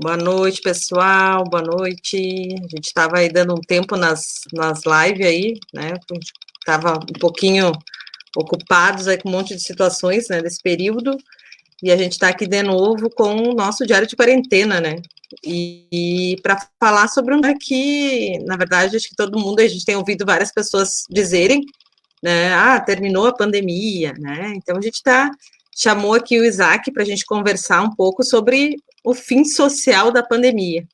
Boa noite, pessoal. Boa noite. A gente estava aí dando um tempo nas lives aí, né? A gente estava um pouquinho ocupados aí com um monte de situações, né, desse período. E a gente está aqui de novo com o nosso diário de quarentena, né? E para falar sobre um que, na verdade, acho que todo mundo, a gente tem ouvido várias pessoas dizerem, né? Ah, terminou a pandemia, né? Então a gente chamou aqui o Isaac para a gente conversar um pouco sobre o fim social da pandemia,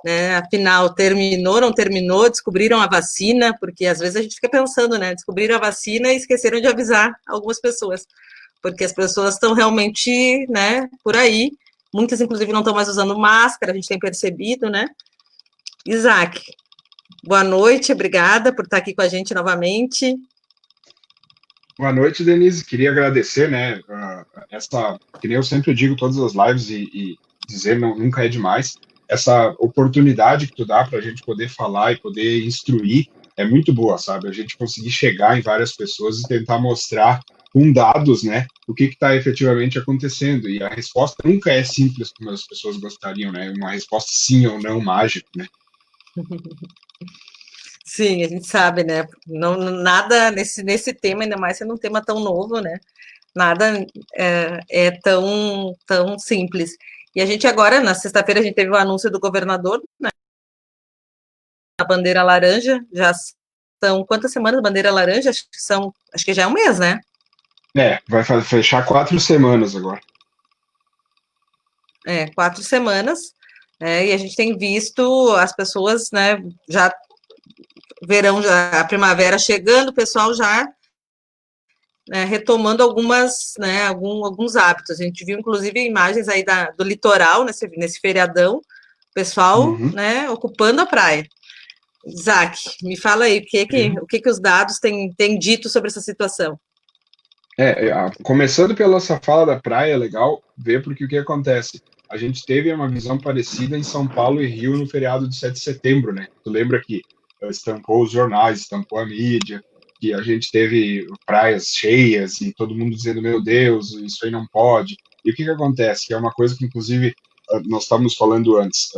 né? Afinal, terminou, não terminou, descobriram a vacina, porque às vezes a gente fica pensando, né? Descobriram a vacina e esqueceram de avisar algumas pessoas, porque as pessoas estão realmente, né, por aí. Muitas, inclusive, não estão mais usando máscara, a gente tem percebido, né? Isaac, boa noite, obrigada por estar aqui com a gente novamente. Boa noite, Denise. Queria agradecer, né, que nem eu sempre digo todas as lives e dizer nunca é demais, essa oportunidade que tu dá para a gente poder falar e poder instruir é muito boa, sabe? A gente conseguir chegar em várias pessoas e tentar mostrar com dados, né, o que está efetivamente acontecendo. E a resposta nunca é simples como as pessoas gostariam, né? Uma resposta sim ou não mágica, né? Sim, a gente sabe, né? Não, nada nesse tema, ainda mais sendo um tema tão novo, né? Nada é tão simples. E a gente agora, na sexta-feira, a gente teve o anúncio do governador, né? A bandeira laranja, já são quantas semanas bandeira laranja? Acho que já é um mês, né? Vai fechar 4 semanas agora. 4 semanas, né? E a gente tem visto as pessoas, né? Já verão, já a primavera chegando, o pessoal já, né, retomando alguns hábitos. A gente viu, inclusive, imagens aí do litoral nesse feriadão, o pessoal, Uhum. né, ocupando a praia. Isaac, me fala aí, o que os dados têm dito sobre essa situação? Começando pela essa fala da praia, é legal ver porque o que acontece? A gente teve uma visão parecida em São Paulo e Rio no feriado de 7 de setembro, né? Tu lembra que estampou os jornais, estampou a mídia, que a gente teve praias cheias e todo mundo dizendo, meu Deus, isso aí não pode. E o que acontece? Que é uma coisa que, inclusive, nós estávamos falando antes.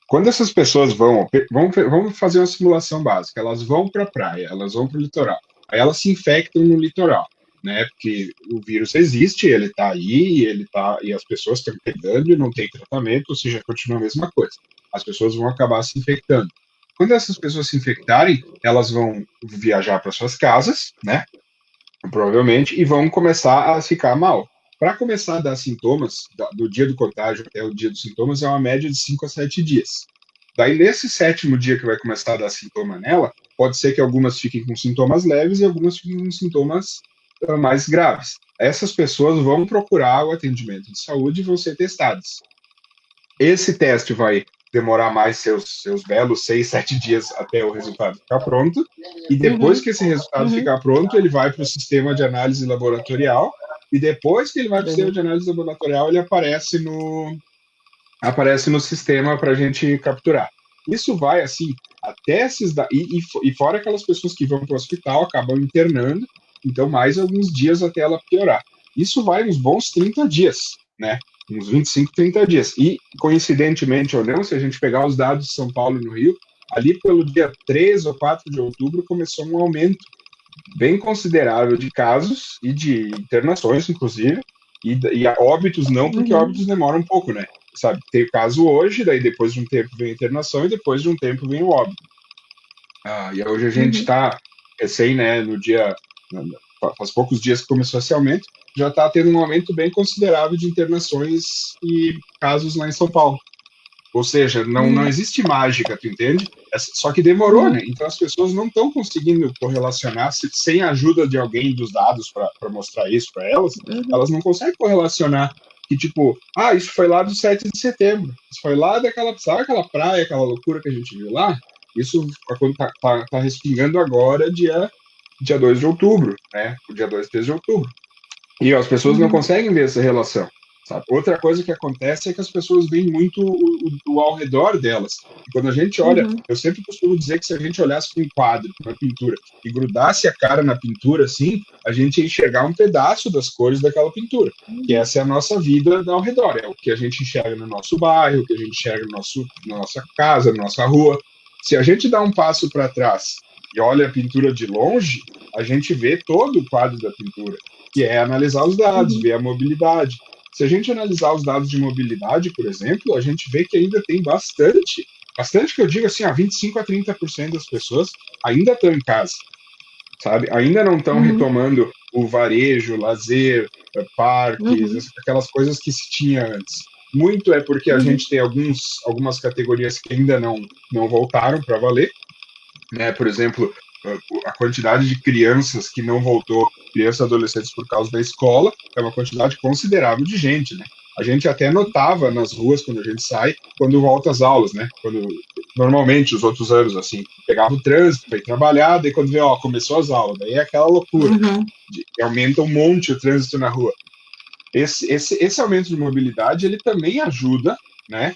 Quando essas pessoas vamos fazer uma simulação básica, elas vão para a praia, elas vão para o litoral, aí elas se infectam no litoral, né? Porque o vírus existe, ele está aí, e as pessoas estão pegando e não tem tratamento, ou seja, continua a mesma coisa. As pessoas vão acabar se infectando. Quando essas pessoas se infectarem, elas vão viajar para suas casas, né? Provavelmente, e vão começar a ficar mal. Para começar a dar sintomas, do dia do contágio até o dia dos sintomas, é uma média de 5 a 7 dias. Daí, nesse sétimo dia que vai começar a dar sintoma nela, pode ser que algumas fiquem com sintomas leves e algumas fiquem com sintomas mais graves. Essas pessoas vão procurar o atendimento de saúde e vão ser testadas. Esse teste vai demorar mais seus belos 6, 7 dias até o resultado ficar pronto. E depois Uhum, que esse resultado uhum. ficar pronto, ele vai para o sistema de análise laboratorial. E depois que ele vai para o sistema Uhum. de análise laboratorial, ele aparece no sistema para a gente capturar. Isso vai assim até esses e fora aquelas pessoas que vão para o hospital acabam internando, então mais alguns dias até ela piorar. Isso vai uns bons 30 dias, né? Uns 25, 30 dias. E coincidentemente ou não, se a gente pegar os dados de São Paulo e no Rio, ali pelo dia 3 ou 4 de outubro começou um aumento bem considerável de casos e de internações, inclusive, e óbitos não, porque Uhum. óbitos demoram um pouco, né? Sabe, tem o caso hoje, daí depois de um tempo vem a internação e depois de um tempo vem o óbito. E hoje a gente Uhum. está, recém, né, no dia, faz poucos dias que começou esse aumento, já está tendo um aumento bem considerável de internações e casos lá em São Paulo. Ou seja, não Uhum. existe mágica, tu entende? Só que demorou, Uhum. né? Então as pessoas não estão conseguindo correlacionar, sem a ajuda de alguém dos dados para mostrar isso para elas, Uhum. elas não conseguem correlacionar que, tipo, isso foi lá do 7 de setembro, isso foi lá sabe aquela praia, aquela loucura que a gente viu lá? Isso tá respingando agora, dia 2 de outubro, né? O dia 2, 3 de outubro. E as pessoas não Uhum. conseguem ver essa relação, sabe? Outra coisa que acontece é que as pessoas veem muito o ao redor delas. E quando a gente olha, eu sempre costumo dizer que se a gente olhasse para um quadro, para uma pintura, e grudasse a cara na pintura, assim, a gente ia enxergar um pedaço das cores daquela pintura. Que essa é a nossa vida ao redor, é o que a gente enxerga no nosso bairro, o que a gente enxerga na nossa casa, na nossa rua. Se a gente dá um passo para trás e olha a pintura de longe, a gente vê todo o quadro da pintura, que é analisar os dados, ver a mobilidade. Se a gente analisar os dados de mobilidade, por exemplo, a gente vê que ainda tem bastante que eu digo assim, 25 a 30% das pessoas ainda estão em casa, sabe? Ainda não estão retomando o varejo, lazer, parques, aquelas coisas que se tinha antes. Muito é porque a gente tem algumas categorias que ainda não voltaram para valer, né? Por exemplo, a quantidade de crianças que não voltou, crianças e adolescentes por causa da escola, é uma quantidade considerável de gente, né? A gente até notava nas ruas quando a gente sai, quando volta às aulas, né? Quando normalmente os outros anos assim, pegava o trânsito para ir trabalhar, daí quando vê, começou as aulas, daí é aquela loucura, que aumenta um monte o trânsito na rua. Esse aumento de mobilidade, ele também ajuda, né?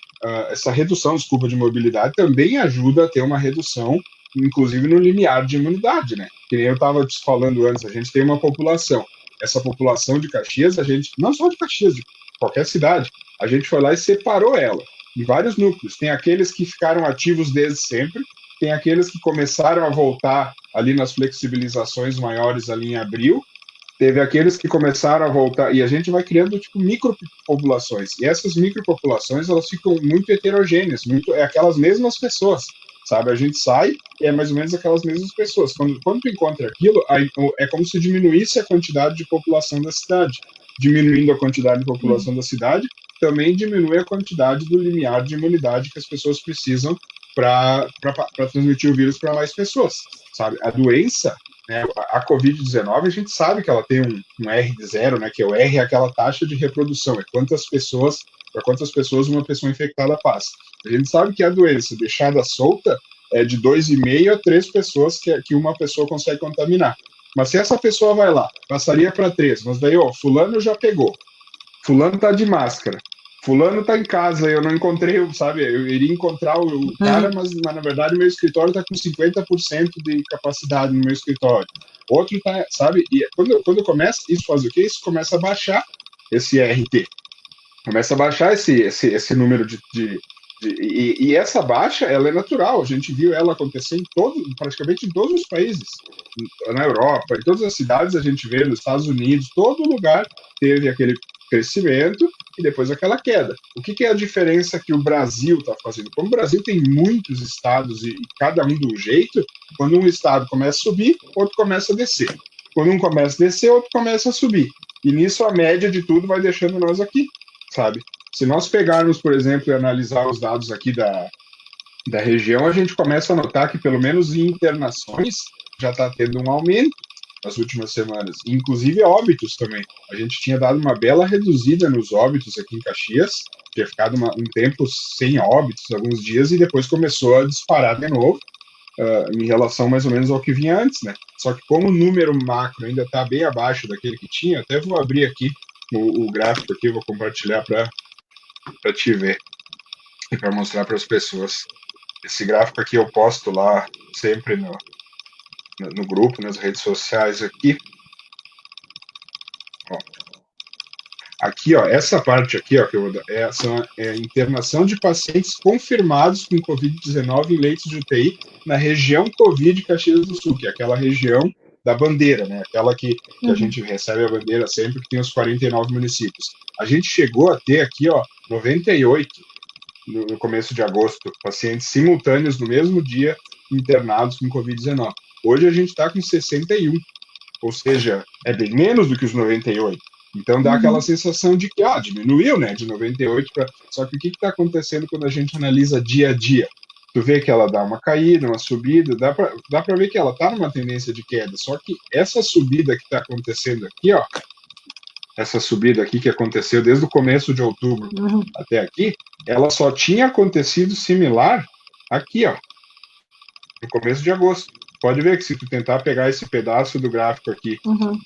Essa redução, desculpa, de mobilidade também ajuda a ter uma redução, inclusive no limiar de imunidade, né? Que nem eu estava te falando antes, a gente tem uma população. Essa população de Caxias, a gente, não só de Caxias, de qualquer cidade, a gente foi lá e separou ela em vários núcleos. Tem aqueles que ficaram ativos desde sempre, tem aqueles que começaram a voltar ali nas flexibilizações maiores ali em abril, teve aqueles que começaram a voltar, e a gente vai criando tipo micropopulações, e essas micropopulações elas ficam muito heterogêneas, é aquelas mesmas pessoas, sabe? A gente sai e é mais ou menos aquelas mesmas pessoas. Quando tu encontra aquilo, aí, é como se diminuísse a quantidade de população da cidade. Diminuindo a quantidade de população da cidade, também diminui a quantidade do limiar de imunidade que as pessoas precisam para transmitir o vírus para mais pessoas, sabe? A doença, né, a Covid-19, a gente sabe que ela tem um R de zero, né, que é o R é aquela taxa de reprodução, é para quantas pessoas uma pessoa infectada passa. A gente sabe que a doença deixada solta é de 2,5 a 3 pessoas que uma pessoa consegue contaminar. Mas se essa pessoa vai lá, passaria para 3, mas daí, fulano já pegou, fulano tá de máscara, fulano tá em casa, eu não encontrei, sabe, eu iria encontrar o cara, mas na verdade o meu escritório tá com 50% de capacidade no meu escritório. Outro tá, sabe, e quando começa, isso faz o quê? Isso começa a baixar esse RT. Começa a baixar esse número e essa baixa, ela é natural, a gente viu ela acontecer praticamente em todos os países, na Europa, em todas as cidades a gente vê, nos Estados Unidos, todo lugar teve aquele crescimento e depois aquela queda. O que é a diferença que o Brasil está fazendo? Como o Brasil tem muitos estados e cada um de um jeito, quando um estado começa a subir, outro começa a descer. Quando um começa a descer, outro começa a subir. E nisso a média de tudo vai deixando nós aqui, sabe? Se nós pegarmos, por exemplo, e analisar os dados aqui da região, a gente começa a notar que, pelo menos em internações, já está tendo um aumento nas últimas semanas. Inclusive óbitos também. A gente tinha dado uma bela reduzida nos óbitos aqui em Caxias, tinha ficado um tempo sem óbitos, alguns dias, e depois começou a disparar de novo, em relação mais ou menos ao que vinha antes, né? Só que como o número macro ainda está bem abaixo daquele que tinha, até vou abrir aqui o gráfico aqui, vou compartilhar para te ver e para mostrar para as pessoas. Esse gráfico aqui eu posto lá sempre no grupo, nas redes sociais aqui. Ó. Aqui, essa parte aqui, que eu vou dar, é a internação de pacientes confirmados com Covid-19 em leitos de UTI na região Covid Caxias do Sul, que é aquela região da bandeira, né? Aquela que a gente recebe a bandeira sempre, que tem os 49 municípios. A gente chegou a ter aqui, 98 no começo de agosto, pacientes simultâneos no mesmo dia internados com Covid-19. Hoje a gente está com 61, ou seja, é bem menos do que os 98. Então dá aquela sensação de que diminuiu, né, de 98 para... Só que o que está acontecendo quando a gente analisa dia a dia? Tu vê que ela dá uma caída, uma subida, dá para ver que ela está numa tendência de queda, só que essa subida que está acontecendo aqui, essa subida aqui que aconteceu desde o começo de outubro até aqui, ela só tinha acontecido similar aqui, no começo de agosto. Pode ver que se tu tentar pegar esse pedaço do gráfico aqui,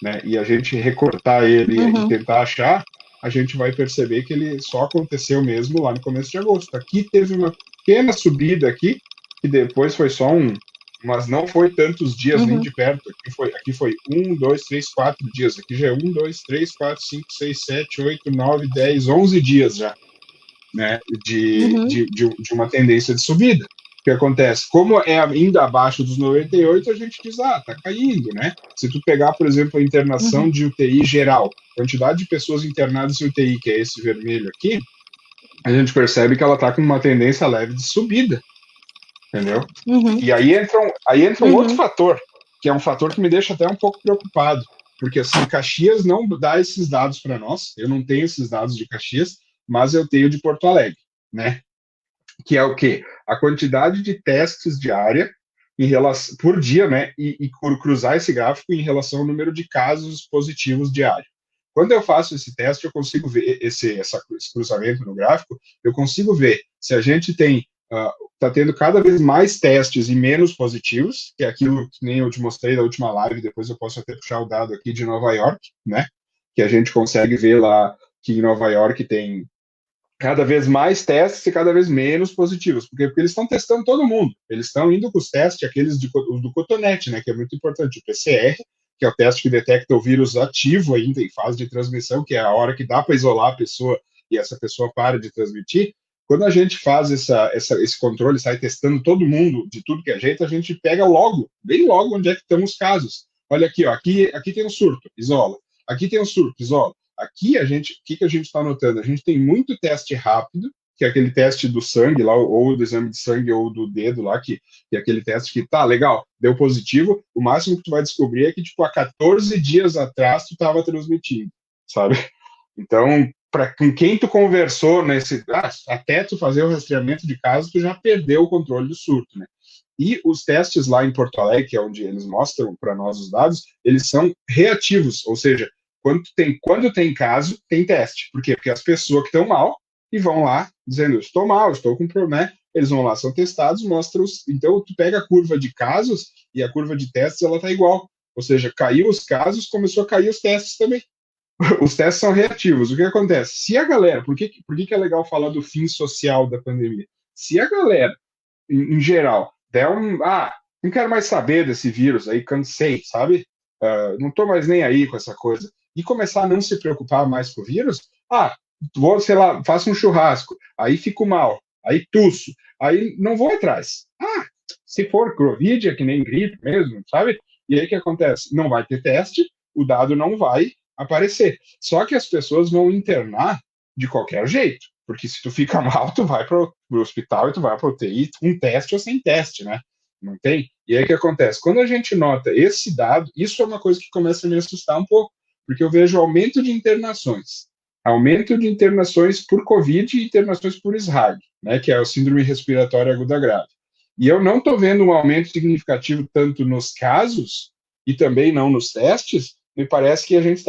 né, e a gente recortar ele e tentar achar, a gente vai perceber que ele só aconteceu mesmo lá no começo de agosto. Aqui teve uma pequena subida aqui, que depois foi só mas não foi tantos dias nem de perto. Aqui foi 1, 2, 3, 4 dias. Aqui já é 1, 2, 3, 4, 5, 6, 7, 8, 9, 10, 11 dias já, né, de uma tendência de subida. O que acontece? Como é ainda abaixo dos 98, a gente diz, tá caindo, né? Se tu pegar, por exemplo, a internação de UTI geral, quantidade de pessoas internadas em UTI, que é esse vermelho aqui, a gente percebe que ela está com uma tendência leve de subida, entendeu? E aí entra um outro fator, que é um fator que me deixa até um pouco preocupado, porque assim, Caxias não dá esses dados para nós, eu não tenho esses dados de Caxias, mas eu tenho de Porto Alegre, né? Que é o quê? A quantidade de testes diária em relação, por dia, né? E cruzar esse gráfico em relação ao número de casos positivos diário. Quando eu faço esse teste, eu consigo ver esse cruzamento no gráfico, eu consigo ver se a gente tem está tendo cada vez mais testes e menos positivos, que é aquilo que nem eu te mostrei da última live, depois eu posso até puxar o dado aqui de Nova York, né? Que a gente consegue ver lá que em Nova York tem cada vez mais testes e cada vez menos positivos. Porque eles estão testando todo mundo. Eles estão indo com os testes, aqueles do cotonete, né, que é muito importante, o PCR, que é o teste que detecta o vírus ativo ainda em fase de transmissão, que é a hora que dá para isolar a pessoa e essa pessoa para de transmitir. Quando a gente faz esse controle, sai testando todo mundo de tudo que é jeito, a gente pega logo, bem logo, onde é que estão os casos. Olha aqui, ó, aqui tem um surto, isola. Aqui tem um surto, isola. Aqui o que a gente está notando? A gente tem muito teste rápido, que é aquele teste do sangue lá, ou do exame de sangue, ou do dedo lá, que é aquele teste que, tá, legal, deu positivo, o máximo que tu vai descobrir é que, tipo, há 14 dias atrás tu estava transmitindo, sabe? Então, com quem tu conversou até tu fazer o rastreamento de casos, tu já perdeu o controle do surto, né? E os testes lá em Porto Alegre, que é onde eles mostram para nós os dados, eles são reativos, ou seja, quando tem caso, tem teste. Por quê? Porque as pessoas que estão mal e vão lá dizendo, eu estou mal, estou com problema, eles vão lá, são testados, mostram então tu pega a curva de casos e a curva de testes, ela tá igual. Ou seja, caiu os casos, começou a cair os testes também. Os testes são reativos. O que acontece? Se a galera, por que é legal falar do fim social da pandemia? Se a galera, em geral, der não quero mais saber desse vírus aí, cansei, sabe? Não tô mais nem aí com essa coisa. E começar a não se preocupar mais com o vírus, vou, sei lá, faço um churrasco, aí fico mal, aí tuço, aí não vou atrás. Se for Covid, é que nem gripe mesmo, sabe? E aí o que acontece? Não vai ter teste, o dado não vai aparecer. Só que as pessoas vão internar de qualquer jeito, porque se tu fica mal, tu vai pro hospital e tu vai pra UTI com teste ou sem teste, né? Não tem? E aí o que acontece? Quando a gente nota esse dado, isso é uma coisa que começa a me assustar um pouco, porque eu vejo aumento de internações por Covid e internações por SRAG, né, que é o síndrome respiratória aguda grave. E eu não estou vendo um aumento significativo tanto nos casos e também não nos testes. Me parece que a gente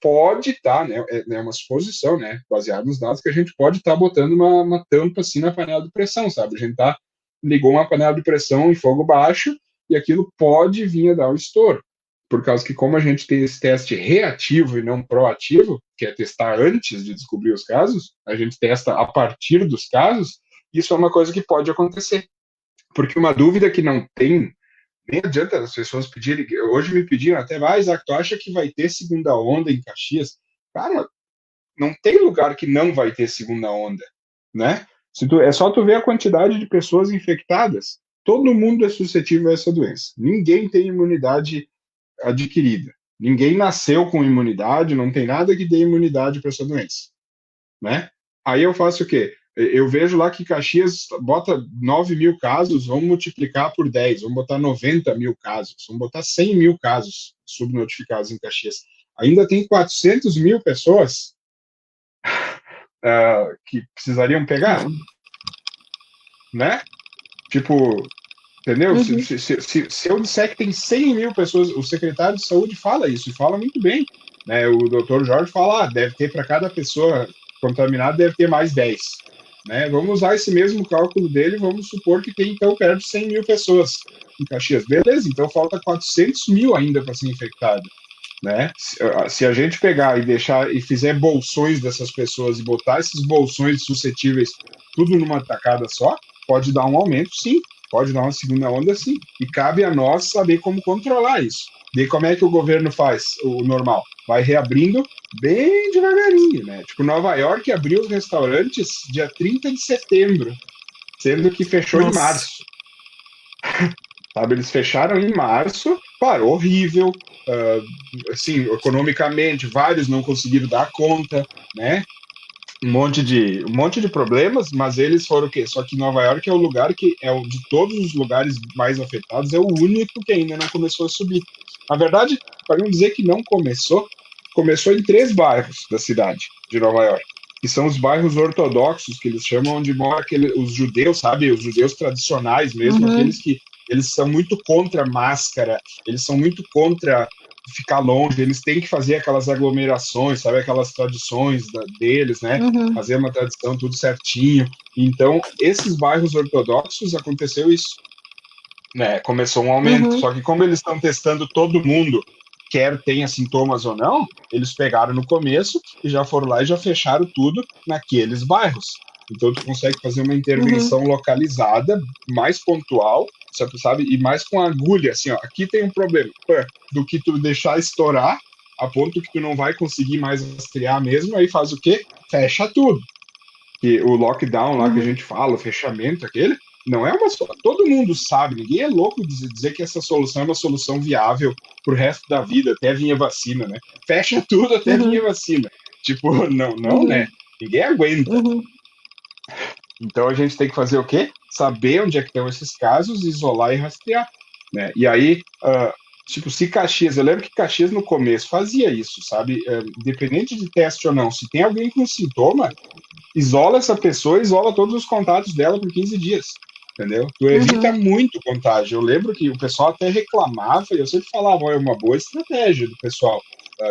pode estar, né, é uma suposição, né, baseado nos dados, que a gente pode estar botando uma tampa assim na panela de pressão, sabe? A gente ligou uma panela de pressão em fogo baixo e aquilo pode vir a dar um estouro. Por causa que, como a gente tem esse teste reativo e não proativo, que é testar antes de descobrir os casos, a gente testa a partir dos casos, isso é uma coisa que pode acontecer. Porque uma dúvida que não tem, nem adianta as pessoas pedirem, hoje me pediram até, Isaac, tu acha que vai ter segunda onda em Caxias? Cara, não tem lugar que não vai ter segunda onda, né? É só tu ver a quantidade de pessoas infectadas, todo mundo é suscetível a essa doença. Ninguém tem imunidade adquirida. Ninguém nasceu com imunidade, não tem nada que dê imunidade para essa doença, né? Aí eu faço o quê? Eu vejo lá que Caxias bota 9 mil casos, vamos multiplicar por 10, vamos botar 90 mil casos, vamos botar 100 mil casos subnotificados em Caxias. Ainda tem 400 mil pessoas que precisariam pegar, né? Tipo, entendeu? Se eu disser que tem 100 mil pessoas, o secretário de saúde fala isso, e fala muito bem, né? O doutor Jorge fala, deve ter para cada pessoa contaminada, deve ter mais 10. Né? Vamos usar esse mesmo cálculo dele, vamos supor que tem, então, perto de 100 mil pessoas em Caxias. Beleza, então falta 400 mil ainda para ser infectado. né? Se a gente pegar e deixar e fizer bolsões dessas pessoas e botar esses bolsões suscetíveis tudo numa tacada só, pode dar um aumento, sim, pode dar uma segunda onda, sim, e cabe a nós saber como controlar isso. E como é que o governo faz o normal? Vai reabrindo bem devagarinho, né? Tipo, Nova York abriu os restaurantes dia 30 de setembro, sendo que fechou em Nossa. março. Sabe, eles fecharam em março, claro, horrível, assim, economicamente, vários não conseguiram dar conta, né? Um monte de problemas, mas eles foram o quê? Só que Nova York é o lugar que é o de todos os lugares mais afetados, é o único que ainda não começou a subir. Na verdade, para não dizer que não começou, começou em 3 bairros da cidade de Nova York, que são os bairros ortodoxos, que eles chamam, onde moram os judeus, sabe? Os judeus tradicionais mesmo, Uhum. aqueles que eles são muito contra máscara, eles são muito contra ficar longe, eles têm que fazer aquelas aglomerações, sabe, aquelas tradições deles, né, Uhum. fazer uma tradição tudo certinho. Então, esses bairros ortodoxos aconteceu isso, né, começou um aumento, Uhum. só que como eles estão testando todo mundo, quer tenha sintomas ou não, eles pegaram no começo e já foram lá e já fecharam tudo naqueles bairros. Então tu consegue fazer uma Uhum. intervenção localizada, mais pontual, sabe? E mais com agulha, assim, ó, aqui tem um problema, do que tu deixar estourar a ponto que tu não vai conseguir mais rastrear mesmo, aí faz o quê? Fecha tudo. Que o lockdown lá que a Uhum. gente fala, o fechamento aquele, não é uma só. Todo mundo sabe, ninguém é louco de dizer que essa solução é uma solução viável pro resto da vida, até vir a vacina, né? Fecha tudo até vir Uhum. a vacina. Tipo, não, Uhum. né? Ninguém aguenta. Uhum. Então a gente tem que fazer o quê? Saber onde é que estão esses casos, isolar e rastrear, né? E aí, tipo, se Caxias, eu lembro que Caxias no começo fazia isso, sabe? Independente de teste ou não, se tem alguém com sintoma, isola essa pessoa, isola todos os contatos dela por 15 dias, entendeu? Tu evita Uhum. muito contágio. Eu lembro que o pessoal até reclamava, e eu sempre falava, é uma boa estratégia do pessoal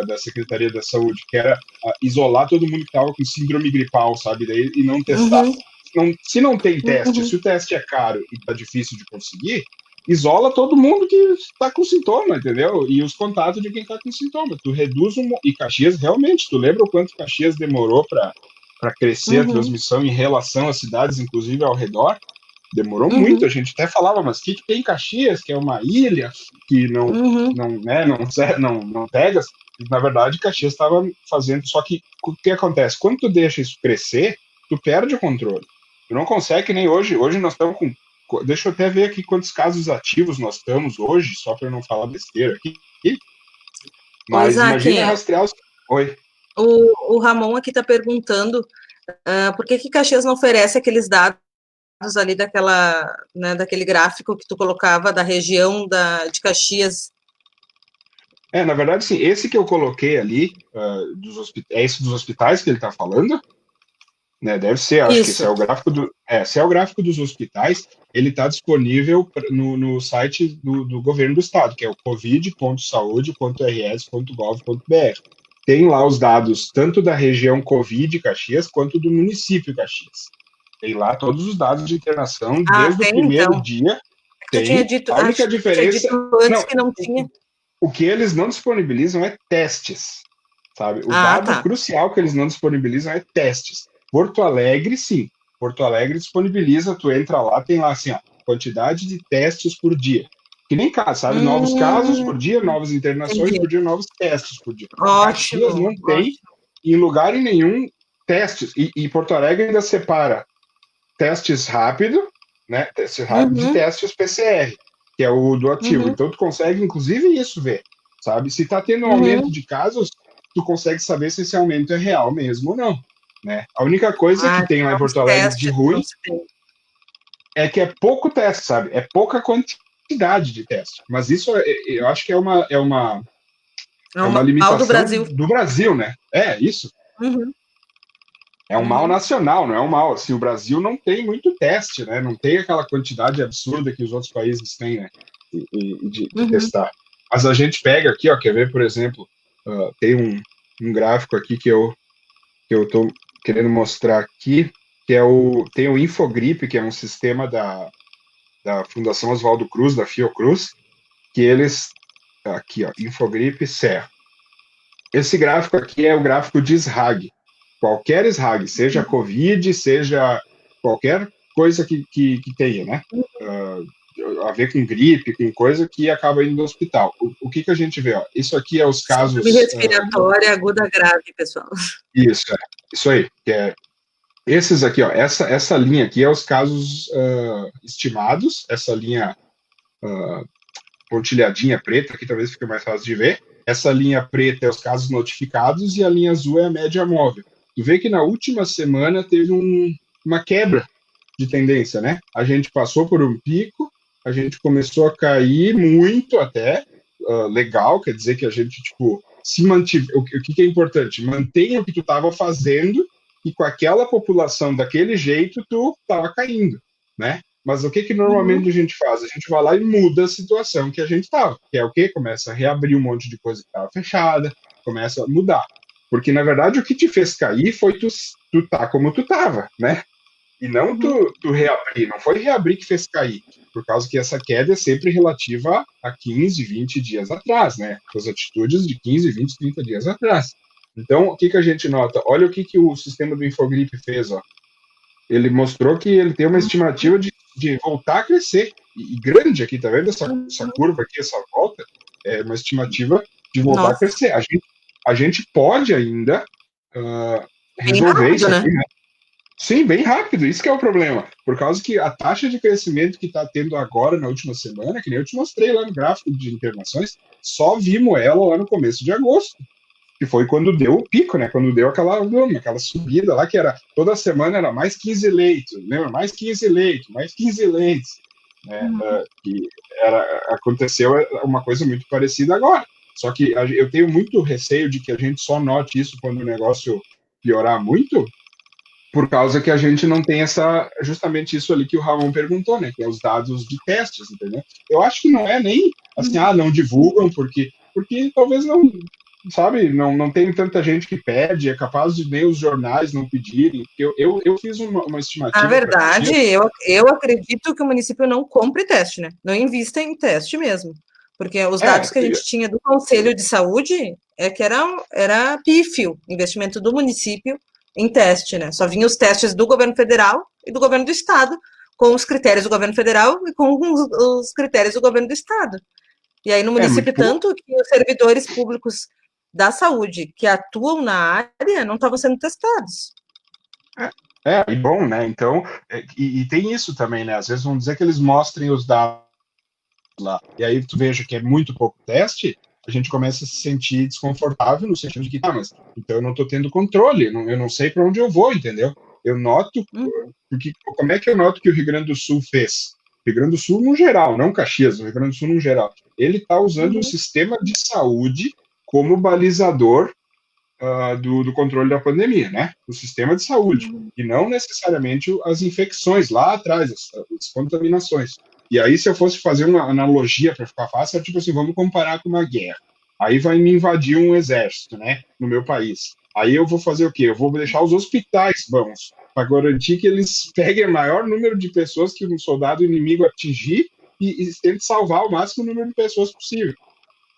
da Secretaria da Saúde, que era isolar todo mundo que estava com síndrome gripal, sabe? Daí, e não testar. Uhum. Se não tem teste, Uhum. se o teste é caro e está difícil de conseguir, isola todo mundo que está com sintoma, entendeu? E os contatos de quem está com sintoma. Tu reduz e Caxias, realmente, tu lembra o quanto Caxias demorou para crescer a Uhum. transmissão em relação às cidades, inclusive ao redor? Demorou muito. A Uhum. gente até falava, mas o que tem em Caxias, que é uma ilha que Uhum. não pega? Na verdade, Caxias estava fazendo. Só que o que acontece? Quando tu deixa isso crescer, tu perde o controle. Tu não consegue, que nem hoje. Hoje nós estamos com. Deixa eu até ver aqui quantos casos ativos nós estamos hoje, só para não falar besteira aqui. Ô, Mas Isaac, imagina rastrear os. Oi. o Ramon aqui está perguntando por que que Caxias não oferece aqueles dados ali daquela, né, daquele gráfico que tu colocava da região de Caxias. Na verdade, sim, esse que eu coloquei ali, é esse dos hospitais que ele está falando? Né, deve ser, acho que esse é Isso. o gráfico se é o gráfico dos hospitais, ele está disponível no site do governo do estado, que é o covid.saude.rs.gov.br. Tem lá os dados tanto da região Covid Caxias quanto do município Caxias. Tem lá todos os dados de internação Ah, desde o tem primeiro então. dia. Tu tinha Tem. dito, A acho única que tu tinha dito diferença. antes Não, que não tinha. o que eles não disponibilizam é testes, sabe? O Ah, dado tá. crucial que eles não disponibilizam é testes. Porto Alegre, sim. Porto Alegre disponibiliza, tu entra lá, tem lá assim, ó, quantidade de testes por dia. Que nem caso, sabe? Novos casos Hum, por dia, novas internações entendi. por dia, novos testes por dia. Caxias Ótimo, não tem ótimo. em lugar nenhum testes. E Porto Alegre ainda separa testes rápido, né? Testes rápido de Uhum, testes PCR, que é o do ativo. uhum, Então tu consegue, inclusive, isso ver, sabe? Se está tendo um aumento uhum. de casos, tu consegue saber se esse aumento é real mesmo ou não, né? A única coisa Ah, que tem lá em então os Porto Alegre de testes não ruim se tem. é que é pouco teste, sabe? É pouca quantidade de teste. Mas isso eu acho que É é o uma mal do limitação Brasil. do Brasil, né? É isso. Uhum, É um mal uhum. nacional, não é um mal. Assim, o Brasil não tem muito teste, né? Não tem aquela quantidade absurda que os outros países têm, né? De Uhum. testar. Mas a gente pega aqui, ó, quer ver, por exemplo, tem um gráfico aqui que eu tô querendo mostrar aqui, que tem o Infogripe, que é um sistema da Fundação Oswaldo Cruz, da Fiocruz, que eles, aqui, ó, Infogripe Serra. Esse gráfico aqui é o gráfico de SRAG. Qualquer SRAG, seja COVID, seja qualquer coisa que tenha, né? A ver com gripe, com coisa que acaba indo no hospital. O que a gente vê? Ó? Isso aqui é os Síndrome casos... respiratória aguda grave, pessoal. Isso aí. Que é, esses aqui, ó, essa linha aqui é os casos estimados, essa linha pontilhadinha preta, que talvez fique mais fácil de ver. Essa linha preta é os casos notificados e a linha azul é a média móvel. Tu vê que na última semana teve uma quebra de tendência, né? A gente passou por um pico, a gente começou a cair muito até, legal, quer dizer que a gente, tipo, se mantive... O que é importante? Mantenha o que tu estava fazendo e com aquela população daquele jeito, tu estava caindo, né? Mas o que normalmente a gente faz? A gente vai lá e muda a situação que a gente estava, que é o quê? Começa a reabrir um monte de coisa que estava fechada, começa a mudar. Porque, na verdade, o que te fez cair foi tu tá como tu estava, né? E não tu reabrir, não foi reabrir que fez cair, por causa que essa queda é sempre relativa a 15, 20 dias atrás, né? As atitudes de 15, 20, 30 dias atrás. Então, o que a gente nota? Olha o que o sistema do Infogripe fez, ó. Ele mostrou que ele tem uma estimativa de voltar a crescer, e grande aqui, tá vendo essa curva aqui, essa volta? É uma estimativa de voltar a crescer. A gente pode ainda resolver rápido, isso aqui, né? Sim, bem rápido, isso que é o problema. Por causa que a taxa de crescimento que está tendo agora, na última semana, que nem eu te mostrei lá no gráfico de internações, só vimos ela lá no começo de agosto, que foi quando deu o pico, né? Quando deu aquela subida lá, que era toda semana era mais 15 leitos, lembra? Mais 15 leitos, mais 15 leitos. Né? Aconteceu uma coisa muito parecida agora. Só que eu tenho muito receio de que a gente só note isso quando o negócio piorar muito, por causa que a gente não tem justamente isso ali que o Ramon perguntou, né? Que é os dados de testes, entendeu? Eu acho que não é nem assim, não divulgam, porque talvez não, sabe, não tem tanta gente que pede, é capaz de nem os jornais não pedirem. Eu fiz uma estimativa. Na verdade, eu acredito que o município não compre teste, né? Não invista em teste mesmo. Porque os dados que a gente tinha do Conselho de Saúde é que era pífio o investimento do município em teste, né? Só vinham os testes do governo federal e do governo do estado, com os critérios do governo federal e com os critérios do governo do estado. E aí no município, tanto que os servidores públicos da saúde que atuam na área não estavam sendo testados. E bom, né? Então, e tem isso também, né? Às vezes vão dizer que eles mostrem os dados lá, e aí tu veja que é muito pouco teste, a gente começa a se sentir desconfortável no sentido de que, mas então eu não estou tendo controle, eu não sei para onde eu vou, entendeu? Eu noto, porque como é que eu noto que o Rio Grande do Sul fez? Rio Grande do Sul no geral, não Caxias, o Rio Grande do Sul no geral. Ele está usando o sistema de saúde como balizador do controle da pandemia, né? O sistema de saúde, e não necessariamente as infecções lá atrás, as contaminações. E aí, se eu fosse fazer uma analogia para ficar fácil, é tipo assim, vamos comparar com uma guerra. Aí vai me invadir um exército, né, no meu país. Aí eu vou fazer o quê? Eu vou deixar os hospitais bons, para garantir que eles peguem o maior número de pessoas que um soldado inimigo atingir e tente salvar o máximo número de pessoas possível.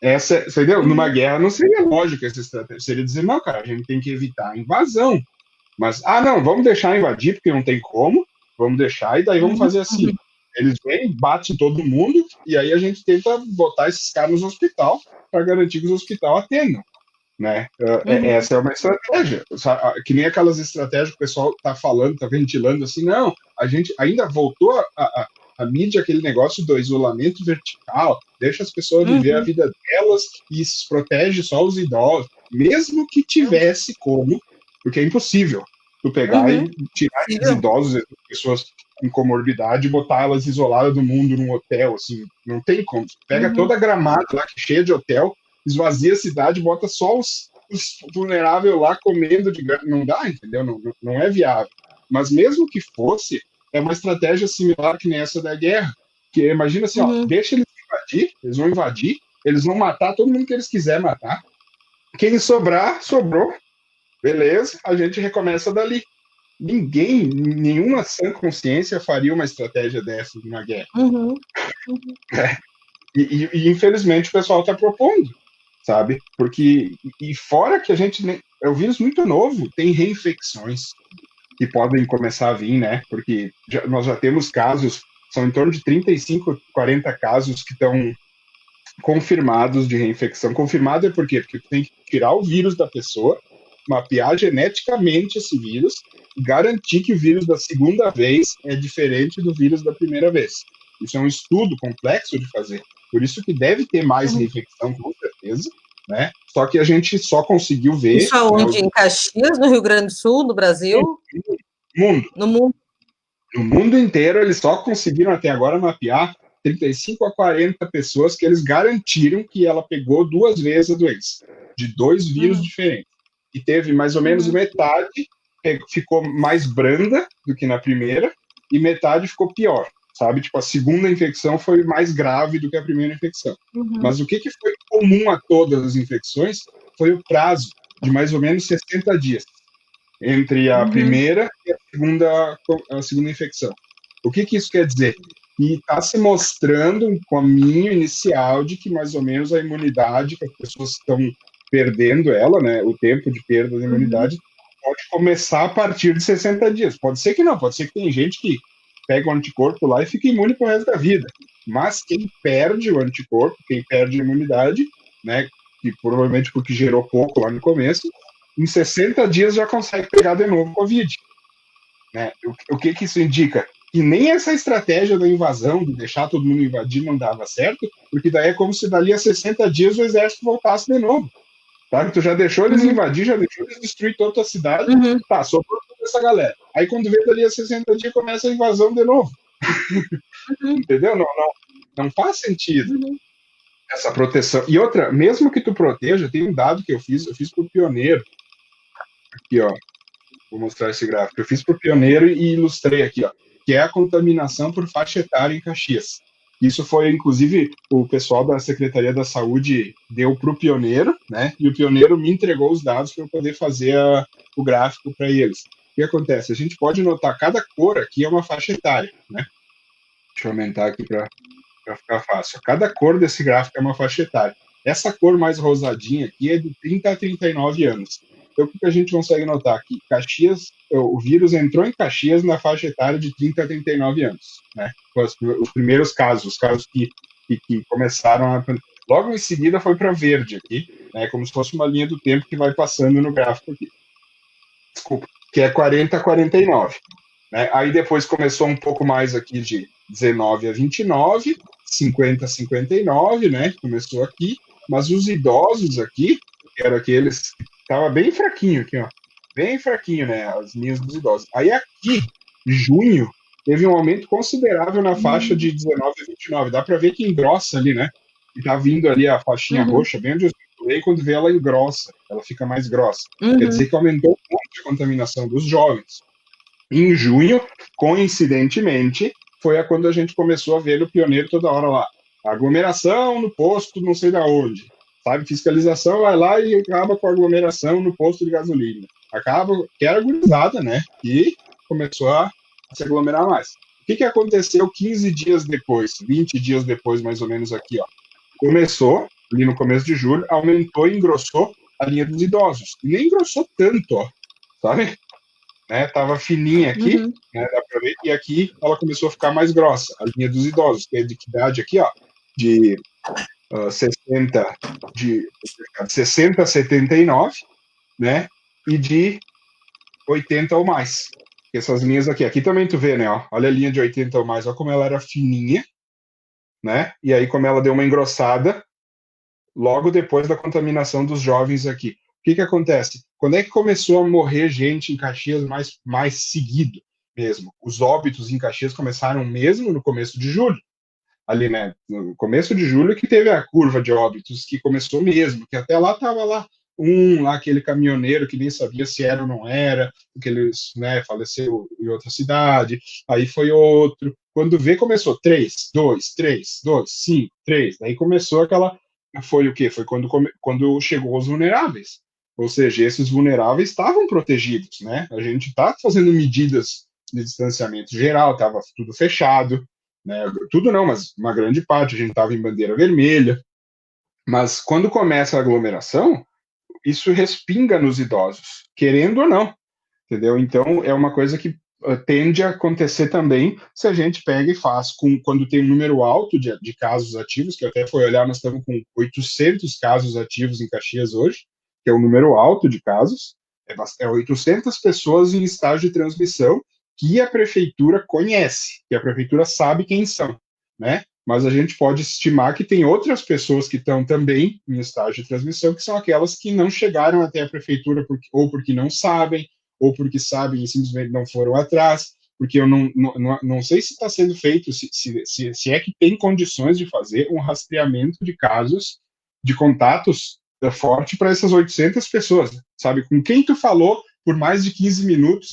Você entendeu? Numa guerra não seria lógico essa estratégia. Seria dizer, não, cara, a gente tem que evitar a invasão. Mas, não, vamos deixar invadir, porque não tem como, vamos deixar, e daí vamos fazer assim. Eles vêm, batem todo mundo, e aí a gente tenta botar esses caras no hospital para garantir que os hospitais atendam. Né? Essa é uma estratégia. Que nem aquelas estratégias que o pessoal está falando, está ventilando assim, não, a gente ainda voltou a mídia, aquele negócio do isolamento vertical, deixa as pessoas viver a vida delas e protege só os idosos, mesmo que tivesse como, porque é impossível tu pegar e tirar esses idosos, essas pessoas com comorbidade e botar elas isoladas do mundo num hotel, assim, não tem como. Pega toda a Gramado lá, que é cheia de hotel, esvazia a cidade, bota só os vulneráveis lá comendo de graça. Não dá, entendeu? Não é viável. Mas mesmo que fosse, é uma estratégia similar que nem essa da guerra. Que imagina assim, deixa eles invadir, eles vão matar todo mundo que eles quiserem matar. Quem sobrar, sobrou. Beleza, a gente recomeça dali. Nenhuma sã consciência faria uma estratégia dessa numa guerra. E infelizmente o pessoal está propondo. sabe? Porque, e fora que a gente, é um vírus muito novo, tem reinfecções que podem começar a vir, né? Porque nós já temos casos, são em torno de 35, 40 casos que estão confirmados de reinfecção. Confirmado é por quê? Porque tu tem que tirar o vírus da pessoa, mapear geneticamente esse vírus e garantir que o vírus da segunda vez é diferente do vírus da primeira vez. Isso é um estudo complexo de fazer. Por isso que deve ter mais reinfecção, com certeza, né? Só que a gente só conseguiu ver... Isso aonde? Em Caxias, no Rio Grande do Sul, no Brasil? Mundo. No mundo. No mundo inteiro, eles só conseguiram até agora mapear 35 a 40 pessoas que eles garantiram que ela pegou 2 vezes a doença, de 2 vírus diferentes. E teve mais ou menos metade ficou mais branda do que na primeira, e metade ficou pior, sabe? Tipo, a segunda infecção foi mais grave do que a primeira infecção. Mas o que foi comum a todas as infecções foi o prazo de mais ou menos 60 dias entre a primeira e a segunda infecção. O que isso quer dizer? E está se mostrando um caminho inicial de que mais ou menos a imunidade, que as pessoas estão perdendo ela, né, o tempo de perda da imunidade, pode começar a partir de 60 dias. Pode ser que não, pode ser que tem gente que pega o anticorpo lá e fica imune pro resto da vida. Mas quem perde o anticorpo, quem perde a imunidade, né, que provavelmente porque gerou pouco lá no começo, em 60 dias já consegue pegar de novo o Covid. Né? O que isso indica? Que nem essa estratégia da invasão, de deixar todo mundo invadir, não dava certo, porque daí é como se dali a 60 dias o exército voltasse de novo. Tá? Tu já deixou eles invadir, já deixou eles destruir toda a cidade, tá, sobrou toda essa galera. Aí quando vê dali a 60 dias, começa a invasão de novo. Entendeu? Não faz sentido essa proteção. E outra, mesmo que tu proteja, tem um dado que eu fiz pro Pioneiro. Aqui, ó. Vou mostrar esse gráfico. Eu fiz pro Pioneiro e ilustrei aqui, ó, que é a contaminação por faixa etária em Caxias. Isso foi, inclusive, o pessoal da Secretaria da Saúde deu para o Pioneiro, né? E o Pioneiro me entregou os dados para eu poder fazer o gráfico para eles. O que acontece? A gente pode notar cada cor aqui é uma faixa etária, né? Deixa eu aumentar aqui para ficar fácil. Cada cor desse gráfico é uma faixa etária. Essa cor mais rosadinha aqui é de 30 a 39 anos. Então, o que a gente consegue notar aqui? Caxias, o vírus entrou em Caxias na faixa etária de 30 a 39 anos, né? Os primeiros casos, os casos que começaram a... Logo em seguida foi para verde aqui, né? Como se fosse uma linha do tempo que vai passando no gráfico aqui. Desculpa, que é 40 a 49. Né? Aí depois começou um pouco mais aqui de 19 a 29, 50 a 59, né? Começou aqui, mas os idosos aqui, que eram aqueles que estavam bem fraquinho aqui, ó. Bem fraquinho, né? As linhas dos idosos. Aí aqui, junho, teve um aumento considerável na faixa de 19 a 29. Dá para ver que engrossa ali, né? E tá vindo ali a faixinha roxa, bem onde eu falei, quando vê ela engrossa, ela fica mais grossa. Quer dizer que aumentou muito a contaminação dos jovens. Em junho, coincidentemente, foi quando a gente começou a ver o Pioneiro toda hora lá. Aglomeração no posto não sei da onde. Sabe, fiscalização vai lá e acaba com a aglomeração no posto de gasolina. Acaba, que era gurizada, né? E começou a se aglomerar mais. O que aconteceu 15 dias depois, 20 dias depois, mais ou menos aqui, ó? Começou, ali no começo de julho, aumentou e engrossou a linha dos idosos. E nem engrossou tanto, ó, sabe? Né, tava fininha aqui, né, dá pra ver, e aqui ela começou a ficar mais grossa, a linha dos idosos, que é de idade aqui, ó, de 60 a 79, né, e de 80 ou mais. Essas linhas aqui também tu vê, né, ó, olha a linha de 80 ou mais, olha como ela era fininha, né, e aí como ela deu uma engrossada logo depois da contaminação dos jovens aqui. O que acontece? Quando é que começou a morrer gente em Caxias mais seguido mesmo? Os óbitos em Caxias começaram mesmo no começo de julho. Ali, né? No começo de julho que teve a curva de óbitos, que começou mesmo, que até lá estava lá aquele caminhoneiro que nem sabia se era ou não era, porque ele, né, faleceu em outra cidade, aí foi outro. Quando vê, começou 3, 2, 3, 2, 5, 3. Daí começou aquela... Foi o quê? Foi quando chegou os vulneráveis. Ou seja, esses vulneráveis estavam protegidos, né? A gente está fazendo medidas de distanciamento geral, estava tudo fechado, né? Tudo não, mas uma grande parte. A gente estava em bandeira vermelha, Mas quando começa a aglomeração, isso respinga nos idosos, querendo ou não, entendeu? Então, é uma coisa que tende a acontecer também se a gente pega e faz quando tem um número alto de casos ativos, que eu até fui olhar, nós estamos com 800 casos ativos em Caxias hoje, que é um número alto de casos, é 800 pessoas em estágio de transmissão que a prefeitura conhece, que a prefeitura sabe quem são, né? Mas a gente pode estimar que tem outras pessoas que estão também em estágio de transmissão, que são aquelas que não chegaram até a prefeitura ou porque não sabem, ou porque sabem e simplesmente não foram atrás, porque eu não sei se está sendo feito, se é que tem condições de fazer um rastreamento de casos, de contatos forte para essas 800 pessoas, sabe? Com quem tu falou por mais de 15 minutos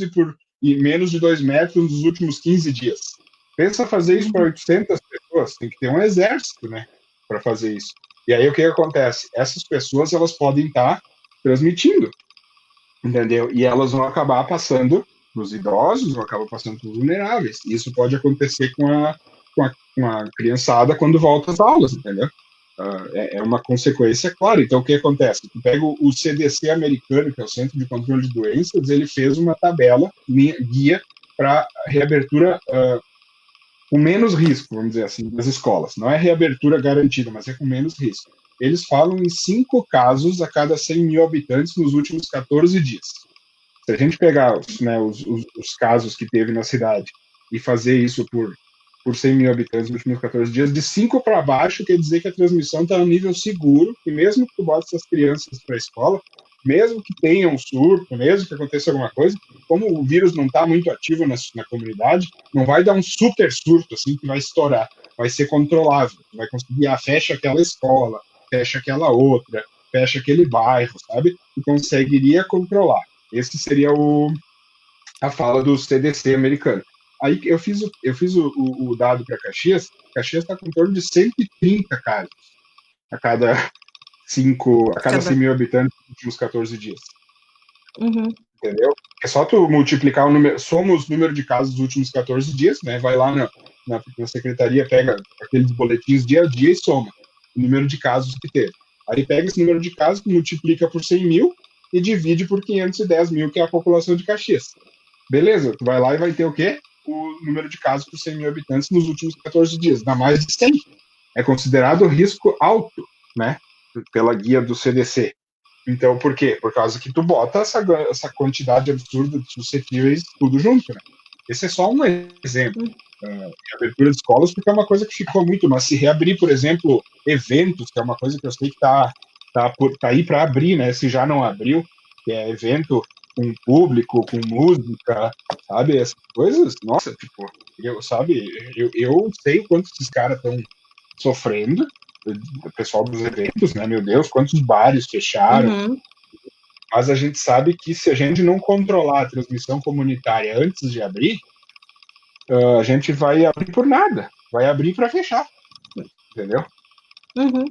e menos de 2 metros nos últimos 15 dias. Pensa fazer isso para 800 pessoas, tem que ter um exército, né, para fazer isso. E aí o que acontece? Essas pessoas, elas podem estar transmitindo, entendeu? E elas vão acabar passando para os idosos, vão acabar passando para os vulneráveis. Isso pode acontecer com a criançada quando volta às aulas, entendeu? É uma consequência, claro. Então, o que acontece? Tu pega o CDC americano, que é o Centro de Controle de Doenças, ele fez uma tabela, guia, para reabertura com menos risco, vamos dizer assim, das escolas. Não é reabertura garantida, mas é com menos risco. Eles falam em 5 casos a cada 100 mil habitantes nos últimos 14 dias. Se a gente pegar os casos que teve na cidade e fazer isso por 100 mil habitantes nos últimos 14 dias, de 5 para baixo, quer dizer que a transmissão está no nível seguro, e mesmo que tu bote essas crianças para a escola, mesmo que tenha um surto, mesmo que aconteça alguma coisa, como o vírus não está muito ativo na comunidade, não vai dar um super surto assim que vai estourar, vai ser controlável, vai conseguir, fecha aquela escola, fecha aquela outra, fecha aquele bairro, sabe? E conseguiria controlar. Esse seria a fala do CDC americano. Aí eu fiz o dado para Caxias. Caxias está com em torno de 130 casos a cada 100 mil habitantes nos últimos 14 dias. Uhum. Entendeu? É só tu multiplicar o número, soma os números de casos dos últimos 14 dias, né? Vai lá na secretaria, pega aqueles boletins dia a dia e soma o número de casos que teve. Aí pega esse número de casos, multiplica por 100 mil e divide por 510 mil, que é a população de Caxias. Beleza, tu vai lá e vai ter o quê? O número de casos por 100 mil habitantes nos últimos 14 dias, dá mais de 100. É considerado risco alto, né? Pela guia do CDC. Então, por quê? Por causa que tu bota essa quantidade absurda de suscetíveis tudo junto, né? Esse é só um exemplo. Abertura de escolas, porque é uma coisa que ficou muito, mas se reabrir, por exemplo, eventos, que é uma coisa que eu sei que tá aí para abrir, né? Se já não abriu, que é evento com público, com música, sabe? Essas coisas, nossa, tipo, eu sei o quanto esses caras estão sofrendo, o pessoal dos eventos, né? Meu Deus, quantos bares fecharam. Uhum. Mas a gente sabe que se a gente não controlar a transmissão comunitária antes de abrir, a gente vai abrir por nada, vai abrir para fechar, entendeu? Uhum.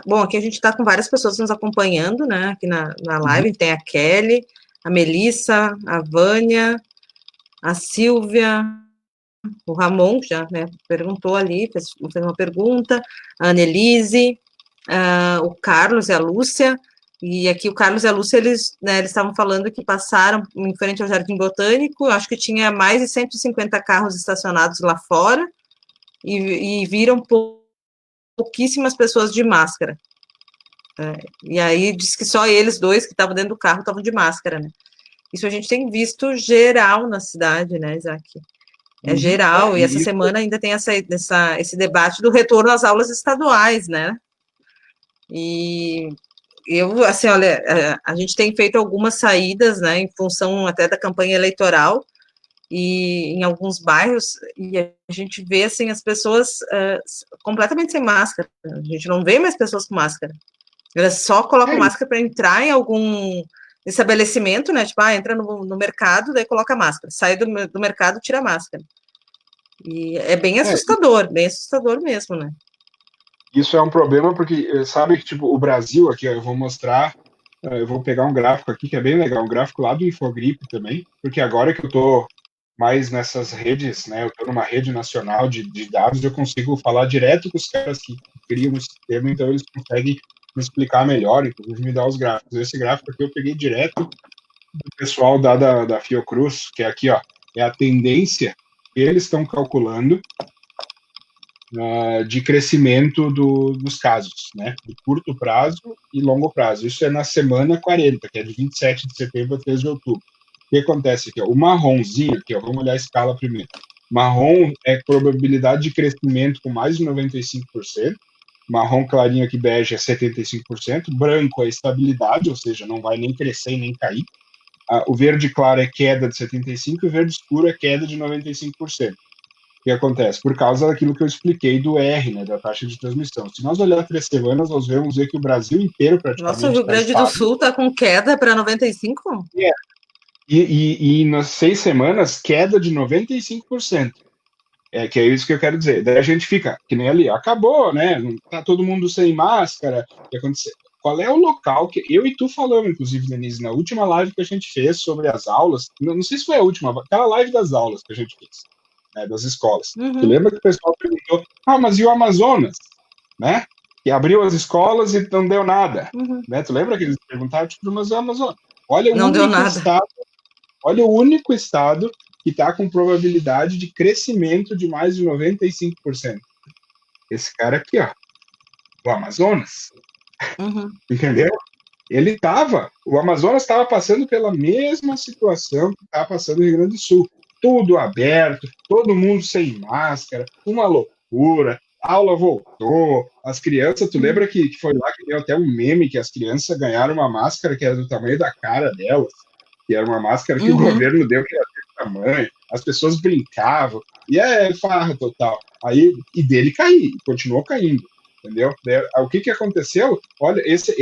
Bom, aqui a gente está com várias pessoas nos acompanhando, né? Aqui na live tem a Kelly, a Melissa, a Vânia, a Silvia, o Ramon, já, né, perguntou ali, fez uma pergunta, a Annelise, o Carlos e a Lúcia, e aqui o Carlos e a Lúcia, eles estavam falando que passaram em frente ao Jardim Botânico, acho que tinha mais de 150 carros estacionados lá fora, e viram pouquíssimas pessoas de máscara. E aí diz que só eles dois que estavam dentro do carro estavam de máscara, né? Isso a gente tem visto geral na cidade, né, Isaac? É geral, e essa semana ainda tem esse debate do retorno às aulas estaduais, né? E eu, assim, olha, a gente tem feito algumas saídas, né, em função até da campanha eleitoral, e em alguns bairros, e a gente vê, assim, as pessoas completamente sem máscara. A gente não vê mais pessoas com máscara. Elas só colocam máscara para entrar em algum estabelecimento, né? Tipo, entra no mercado, daí coloca máscara. Sai do mercado, tira a máscara. E é bem assustador mesmo, né? Isso é um problema porque, sabe, que tipo, o Brasil aqui, ó, eu vou mostrar, eu vou pegar um gráfico aqui que é bem legal, um gráfico lá do Infogripe também, porque agora que eu tô mais nessas redes, né? Eu estou numa rede nacional de dados, eu consigo falar direto com os caras que criam o sistema, então eles conseguem me explicar melhor, inclusive me dar os gráficos. Esse gráfico aqui eu peguei direto do pessoal da Fiocruz, que é aqui, ó, é a tendência que eles estão calculando de crescimento dos casos, né? De curto prazo e longo prazo. Isso é na semana 40, que é de 27 de setembro a 3 de outubro. O que acontece aqui? Ó, o marronzinho, aqui, ó, vamos olhar a escala primeiro. Marrom é probabilidade de crescimento com mais de 95%. Marrom clarinho aqui, bege, é 75%. Branco é estabilidade, ou seja, não vai nem crescer nem cair. O verde claro é queda de 75% e o verde escuro é queda de 95%. O que acontece? Por causa daquilo que eu expliquei do R, né, da taxa de transmissão. Se nós olharmos 3 semanas, nós vamos ver que o Brasil inteiro Nossa, o praticamente Rio está Grande do estável. Sul está com queda para 95? É. E nas 6 semanas, queda de 95%. Que é isso que eu quero dizer. Daí a gente fica, que nem ali, acabou, né? Não tá todo mundo sem máscara. O que aconteceu? Qual é o local que eu e tu falamos, inclusive, Denise, na última live que a gente fez sobre as aulas, não sei se foi a última, aquela live das aulas que a gente fez, né, das escolas. Tu Uhum. lembra que o pessoal perguntou, mas e o Amazonas, né? Que abriu as escolas e não deu nada, Uhum. né? Tu lembra que eles perguntaram, tipo, mas o Amazonas, olha o Não deu único nada. estado, olha o único estado que está com probabilidade de crescimento de mais de 95%. Esse cara aqui, ó, o Amazonas, Uhum. entendeu? O Amazonas estava passando pela mesma situação que está passando no Rio Grande do Sul. Tudo aberto, todo mundo sem máscara, uma loucura. A aula voltou, as crianças, tu Uhum. lembra que foi lá que deu até um meme que as crianças ganharam uma máscara que era do tamanho da cara delas, que era uma máscara que o Uhum. governo deu que era desse tamanho, as pessoas brincavam, e é farra total. Aí, e dele cair, continuou caindo, entendeu? O que aconteceu? Olha, essa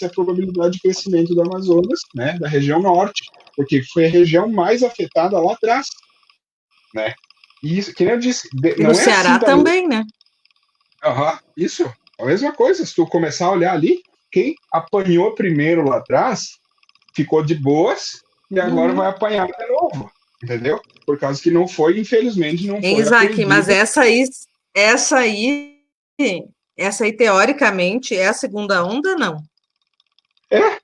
é a probabilidade de crescimento do Amazonas, né, da região norte, porque foi a região mais afetada lá atrás, né? E isso, que nem eu disse, E no não é assim Ceará da noite. também, né? Isso, a mesma coisa. Se tu começar a olhar ali, quem apanhou primeiro lá atrás ficou de boas e agora Uhum. vai apanhar de novo, entendeu? Por causa que não foi, infelizmente, não Hein, foi Isaac, mas aprendido. essa aí, essa aí, teoricamente, é a segunda onda, não?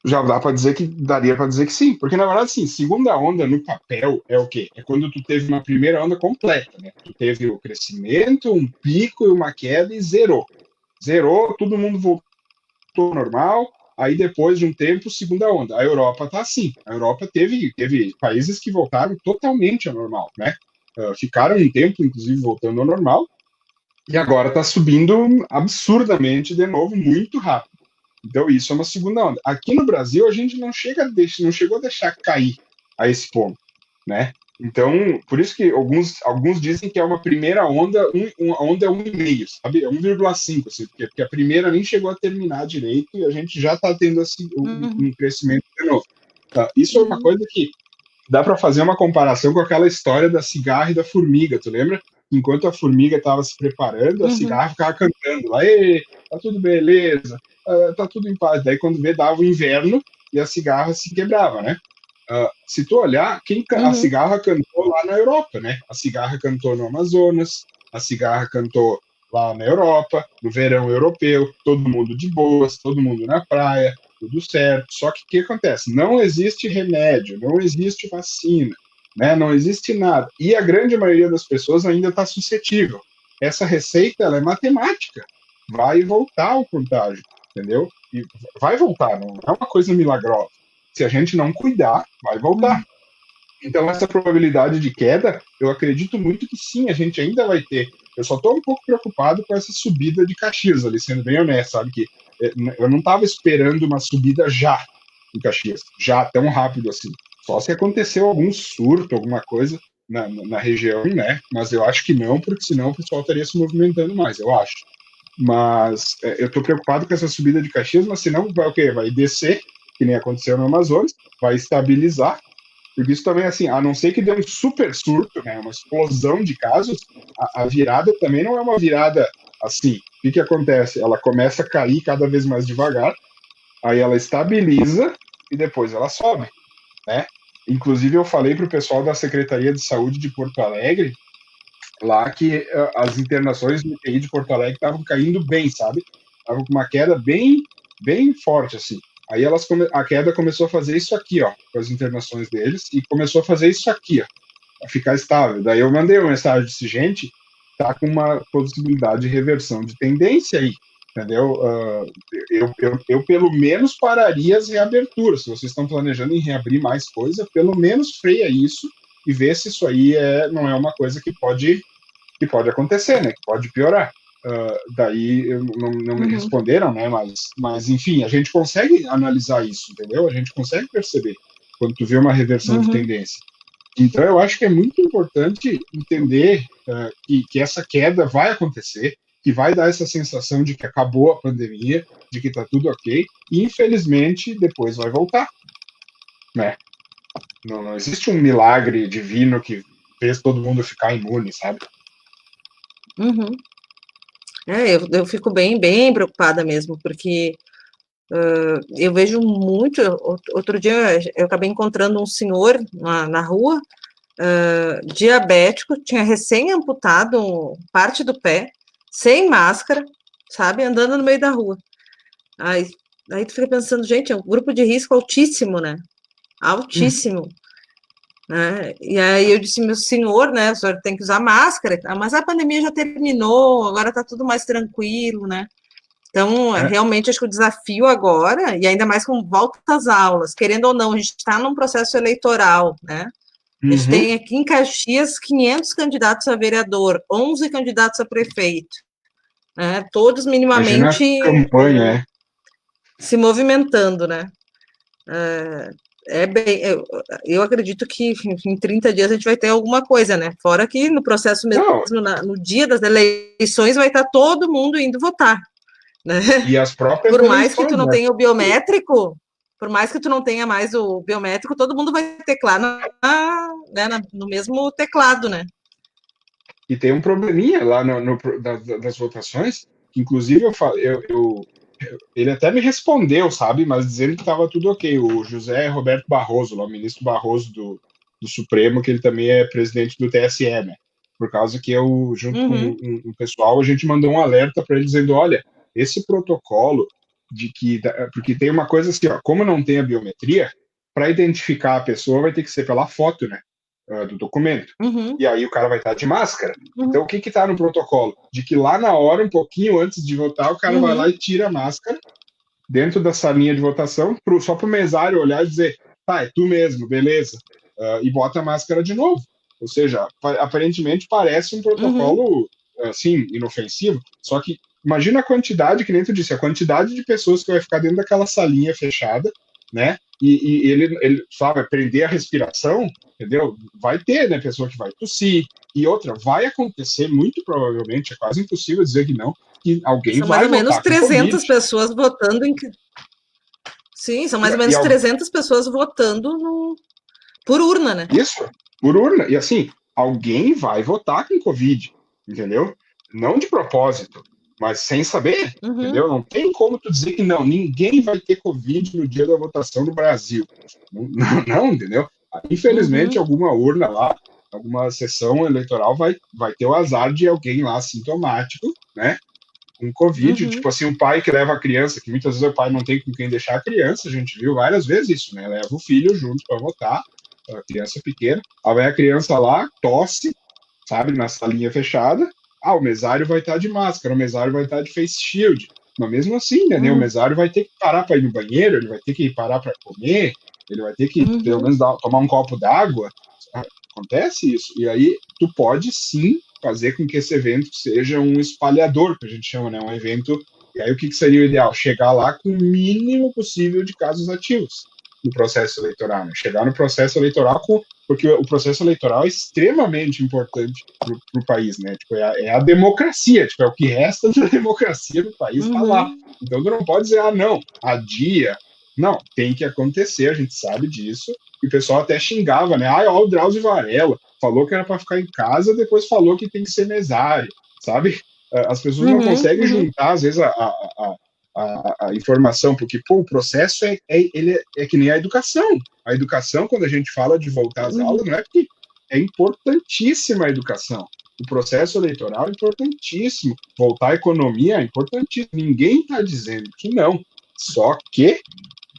Já dá para dizer que daria para dizer que sim, porque na verdade sim, segunda onda no papel é o quê? É quando tu teve uma primeira onda completa, né? Tu teve o crescimento, um pico e uma queda e zerou. Zerou, todo mundo voltou ao normal, aí depois de um tempo, segunda onda. A Europa tá assim. A Europa teve países que voltaram totalmente ao normal, né? Ficaram um tempo, inclusive, voltando ao normal, e agora está subindo absurdamente de novo, muito rápido. Então, isso é uma segunda onda. Aqui no Brasil, a gente não chegou a deixar cair a esse ponto, né? Então, por isso que alguns dizem que é uma primeira onda, uma onda 1,5, sabe? É 1,5, assim, porque a primeira nem chegou a terminar direito e a gente já está tendo assim, Uhum. um crescimento de novo. Tá? Isso é uma Uhum. coisa que dá para fazer uma comparação com aquela história da cigarra e da formiga, tu lembra? Enquanto a formiga estava se preparando, a Uhum. cigarra ficava cantando lá, tá tudo beleza, tá tudo em paz. Daí quando vê, dava o inverno e a cigarra se quebrava, né? Se tu olhar, a Uhum. cigarra cantou lá na Europa, né? A cigarra cantou no Amazonas, a cigarra cantou lá na Europa, no verão europeu, todo mundo de boas, todo mundo na praia, tudo certo. Só que o que acontece? Não existe remédio, não existe vacina, né? Não existe nada. E a grande maioria das pessoas ainda está suscetível. Essa receita ela é matemática. Vai voltar o contágio, entendeu? E vai voltar, não é uma coisa milagrosa. Se a gente não cuidar, vai voltar. Uhum. Então, essa probabilidade de queda, eu acredito muito que sim, a gente ainda vai ter. Eu só estou um pouco preocupado com essa subida de Caxias ali, sendo bem honesto, sabe? Que eu não estava esperando uma subida já em Caxias, já tão rápido assim. Só se aconteceu algum surto, alguma coisa na região, né? Mas eu acho que não, porque senão o pessoal estaria se movimentando mais, eu acho. Mas eu estou preocupado com essa subida de Caxias, mas senão vai o quê? Vai descer, que nem aconteceu no Amazonas, vai estabilizar, porque isso também, assim, a não ser que dê um super surto, né, uma explosão de casos, a virada também não é uma virada assim. O que acontece? Ela começa a cair cada vez mais devagar, aí ela estabiliza e depois ela sobe, né? Inclusive, eu falei para o pessoal da Secretaria de Saúde de Porto Alegre, lá que as internações no UTI de Porto Alegre estavam caindo bem, sabe? Estavam com uma queda bem, bem forte, assim. Aí a queda começou a fazer isso aqui, ó, com as internações deles, e começou a fazer isso aqui, ó, a ficar estável. Daí eu mandei uma mensagem e disse, gente, tá com uma possibilidade de reversão de tendência aí, entendeu? Eu pelo menos pararia as reaberturas. Se vocês estão planejando em reabrir mais coisa, pelo menos freia isso e vê se isso aí não é uma coisa que pode acontecer, né? Que pode piorar. Daí não me responderam, né? Mas, enfim, a gente consegue analisar isso, entendeu? A gente consegue perceber quando tu vê uma reversão de tendência. Então, eu acho que é muito importante entender que essa queda vai acontecer, que vai dar essa sensação de que acabou a pandemia, de que está tudo ok, e infelizmente depois vai voltar, né? Não existe um milagre divino que fez todo mundo ficar imune, sabe? Uhum. Eu fico bem, bem preocupada mesmo, porque eu vejo muito. Outro dia eu acabei encontrando um senhor na rua, diabético, tinha recém-amputado parte do pé, sem máscara, sabe, andando no meio da rua. Aí tu fica pensando, gente, é um grupo de risco altíssimo, né? Altíssimo. Né? E aí eu disse, meu senhor, né, o senhor tem que usar máscara, mas a pandemia já terminou, agora tá tudo mais tranquilo, né? Então, realmente, acho que o desafio agora, e ainda mais com volta às aulas, querendo ou não, a gente está num processo eleitoral, né? A gente tem aqui em Caxias 500 candidatos a vereador, 11 candidatos a prefeito, né? Todos Imagina a minimamente campanha, se movimentando, né? Eu acredito que em 30 dias a gente vai ter alguma coisa, né? Fora que no processo mesmo, Não, no dia das eleições, vai estar todo mundo indo votar, né? e as próprias Por mais que tu eleições, não né? tenha o biométrico, por mais que tu não tenha mais o biométrico, todo mundo vai teclar no mesmo teclado, né? E tem um probleminha lá das votações, que inclusive ele até me respondeu, sabe? Mas dizendo que estava tudo ok. O José Roberto Barroso, lá, o ministro Barroso do Supremo, que ele também é presidente do TSE, né? Por causa que eu, junto com um pessoal, a gente mandou um alerta para ele dizendo: olha, esse protocolo de que. Porque tem uma coisa assim, ó, como não tem a biometria, para identificar a pessoa vai ter que ser pela foto, né? Do documento. Uhum. E aí o cara vai estar de máscara. Uhum. Então, o que está no protocolo? De que lá na hora, um pouquinho antes de votar, o cara vai lá e tira a máscara dentro da salinha de votação, só para o mesário olhar e dizer: tá, é tu mesmo, beleza. E bota a máscara de novo. Ou seja, aparentemente parece um protocolo, assim, inofensivo, só que imagina a quantidade, que nem tu disse, a quantidade de pessoas que vai ficar dentro daquela salinha fechada, né? E ele sabe, prender a respiração, entendeu? Vai ter, né, pessoa que vai tossir, e outra, vai acontecer, muito provavelmente, é quase impossível dizer que não, que alguém São mais vai ou menos votar com 300 Covid. pessoas votando em. Sim, são mais ou menos 300 pessoas votando por urna, né? Isso, por urna. E assim, alguém vai votar com Covid, entendeu? Não de propósito, mas sem saber, entendeu? Não tem como tu dizer que não, ninguém vai ter Covid no dia da votação no Brasil. Não, entendeu? Infelizmente, alguma urna lá, alguma sessão eleitoral vai ter o azar de alguém lá sintomático, né? Com Covid, tipo assim, um pai que leva a criança, que muitas vezes o pai não tem com quem deixar a criança, a gente viu várias vezes isso, né? Leva o filho junto para votar, a criança pequena, aí vai a criança lá, tosse, sabe, na salinha fechada, o mesário vai estar de máscara, o mesário vai estar de face shield, mas mesmo assim, né, o mesário vai ter que parar para ir no banheiro, ele vai ter que parar para comer, ele vai ter que, pelo menos, tomar um copo d'água, acontece isso, e aí tu pode sim fazer com que esse evento seja um espalhador, que a gente chama, né, um evento, e aí o que seria o ideal? Chegar lá com o mínimo possível de casos ativos no processo eleitoral, né? Chegar no processo eleitoral porque o processo eleitoral é extremamente importante para o país, né? Tipo, é a democracia, tipo, é o que resta da democracia do país está lá. Então tu não pode dizer, não, adia. Não, tem que acontecer, a gente sabe disso. E o pessoal até xingava, né? Ó, o Drauzio Varela falou que era para ficar em casa, depois falou que tem que ser mesário, sabe? As pessoas não conseguem juntar, às vezes, a informação, porque pô, o processo ele é que nem a educação. A educação, quando a gente fala de voltar às aulas, não é porque é importantíssima a educação. O processo eleitoral é importantíssimo. Voltar à economia é importantíssimo. Ninguém está dizendo que não. Só que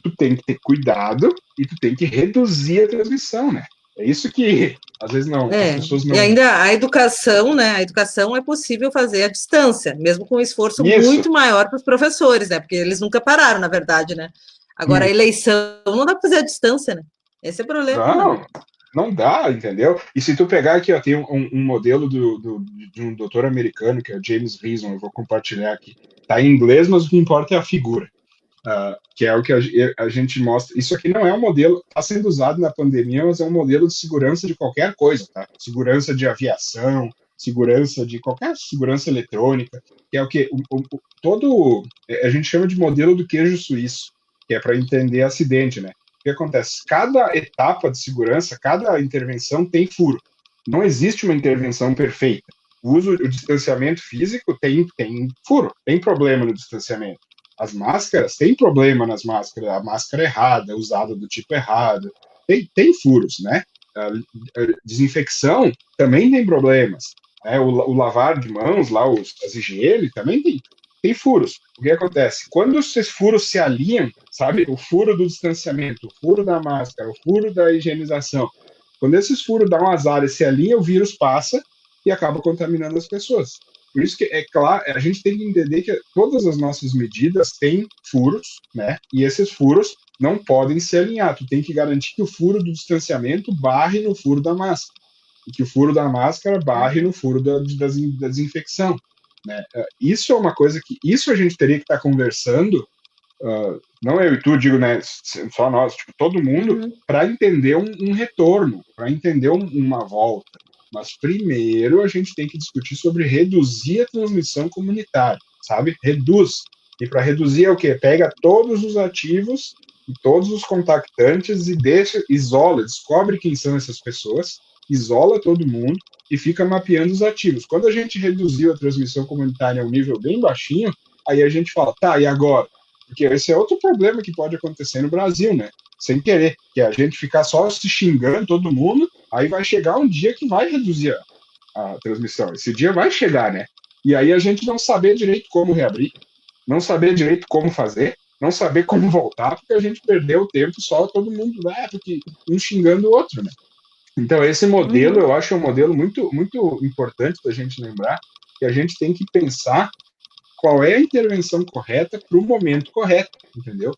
tu tem que ter cuidado e tu tem que reduzir a transmissão, né? É isso que às vezes não, as pessoas não. E ainda a educação, né? A educação é possível fazer à distância, mesmo com um esforço muito maior para os professores, né? Porque eles nunca pararam, na verdade, né? Agora, a eleição não dá para fazer à distância, né? Esse é o problema. Não dá, entendeu? E se tu pegar aqui, ó, tem um modelo de um doutor americano, que é o James Reason, eu vou compartilhar aqui. Tá em inglês, mas o que importa é a figura. Que é o que a gente mostra. Isso aqui não é um modelo, está sendo usado na pandemia, mas é um modelo de segurança de qualquer coisa, tá? Segurança de aviação, segurança de qualquer segurança eletrônica, que é o que a gente chama de modelo do queijo suíço, que é para entender acidente, né? O que acontece? Cada etapa de segurança, cada intervenção tem furo. Não existe uma intervenção perfeita. O distanciamento físico tem furo, tem problema no distanciamento. As máscaras, tem problema nas máscaras, a máscara errada, usada do tipo errado, tem furos, né? A desinfecção também tem problemas. Né? O lavar de mãos, lá, as higiene, também tem furos. O que acontece? Quando esses furos se alinham, sabe? O furo do distanciamento, o furo da máscara, o furo da higienização, quando esses furos dão azar e se alinham, o vírus passa e acaba contaminando as pessoas. Por isso que, é claro, a gente tem que entender que todas as nossas medidas têm furos, né? E esses furos não podem se alinhar. Tu tem que garantir que o furo do distanciamento barre no furo da máscara. E que o furo da máscara barre no furo da desinfecção. Né? Isso é uma coisa que... Isso a gente teria que estar conversando, não eu e tu, digo, né? Só nós, tipo, todo mundo, para entender um retorno, para entender uma volta. Mas primeiro a gente tem que discutir sobre reduzir a transmissão comunitária, sabe? Reduz. E para reduzir é o quê? Pega todos os ativos e todos os contactantes e isola, descobre quem são essas pessoas, isola todo mundo e fica mapeando os ativos. Quando a gente reduziu a transmissão comunitária a um nível bem baixinho, aí a gente fala, tá, e agora? Porque esse é outro problema que pode acontecer no Brasil, né? Sem querer, que é a gente ficar só se xingando todo mundo, aí vai chegar um dia que vai reduzir a transmissão. Esse dia vai chegar, né? E aí a gente não saber direito como reabrir, não saber direito como fazer, não saber como voltar, porque a gente perdeu o tempo só todo mundo, porque um xingando o outro, né? Então esse modelo, eu acho um modelo muito, muito importante da gente lembrar, que a gente tem que pensar qual é a intervenção correta para o momento correto, entendeu?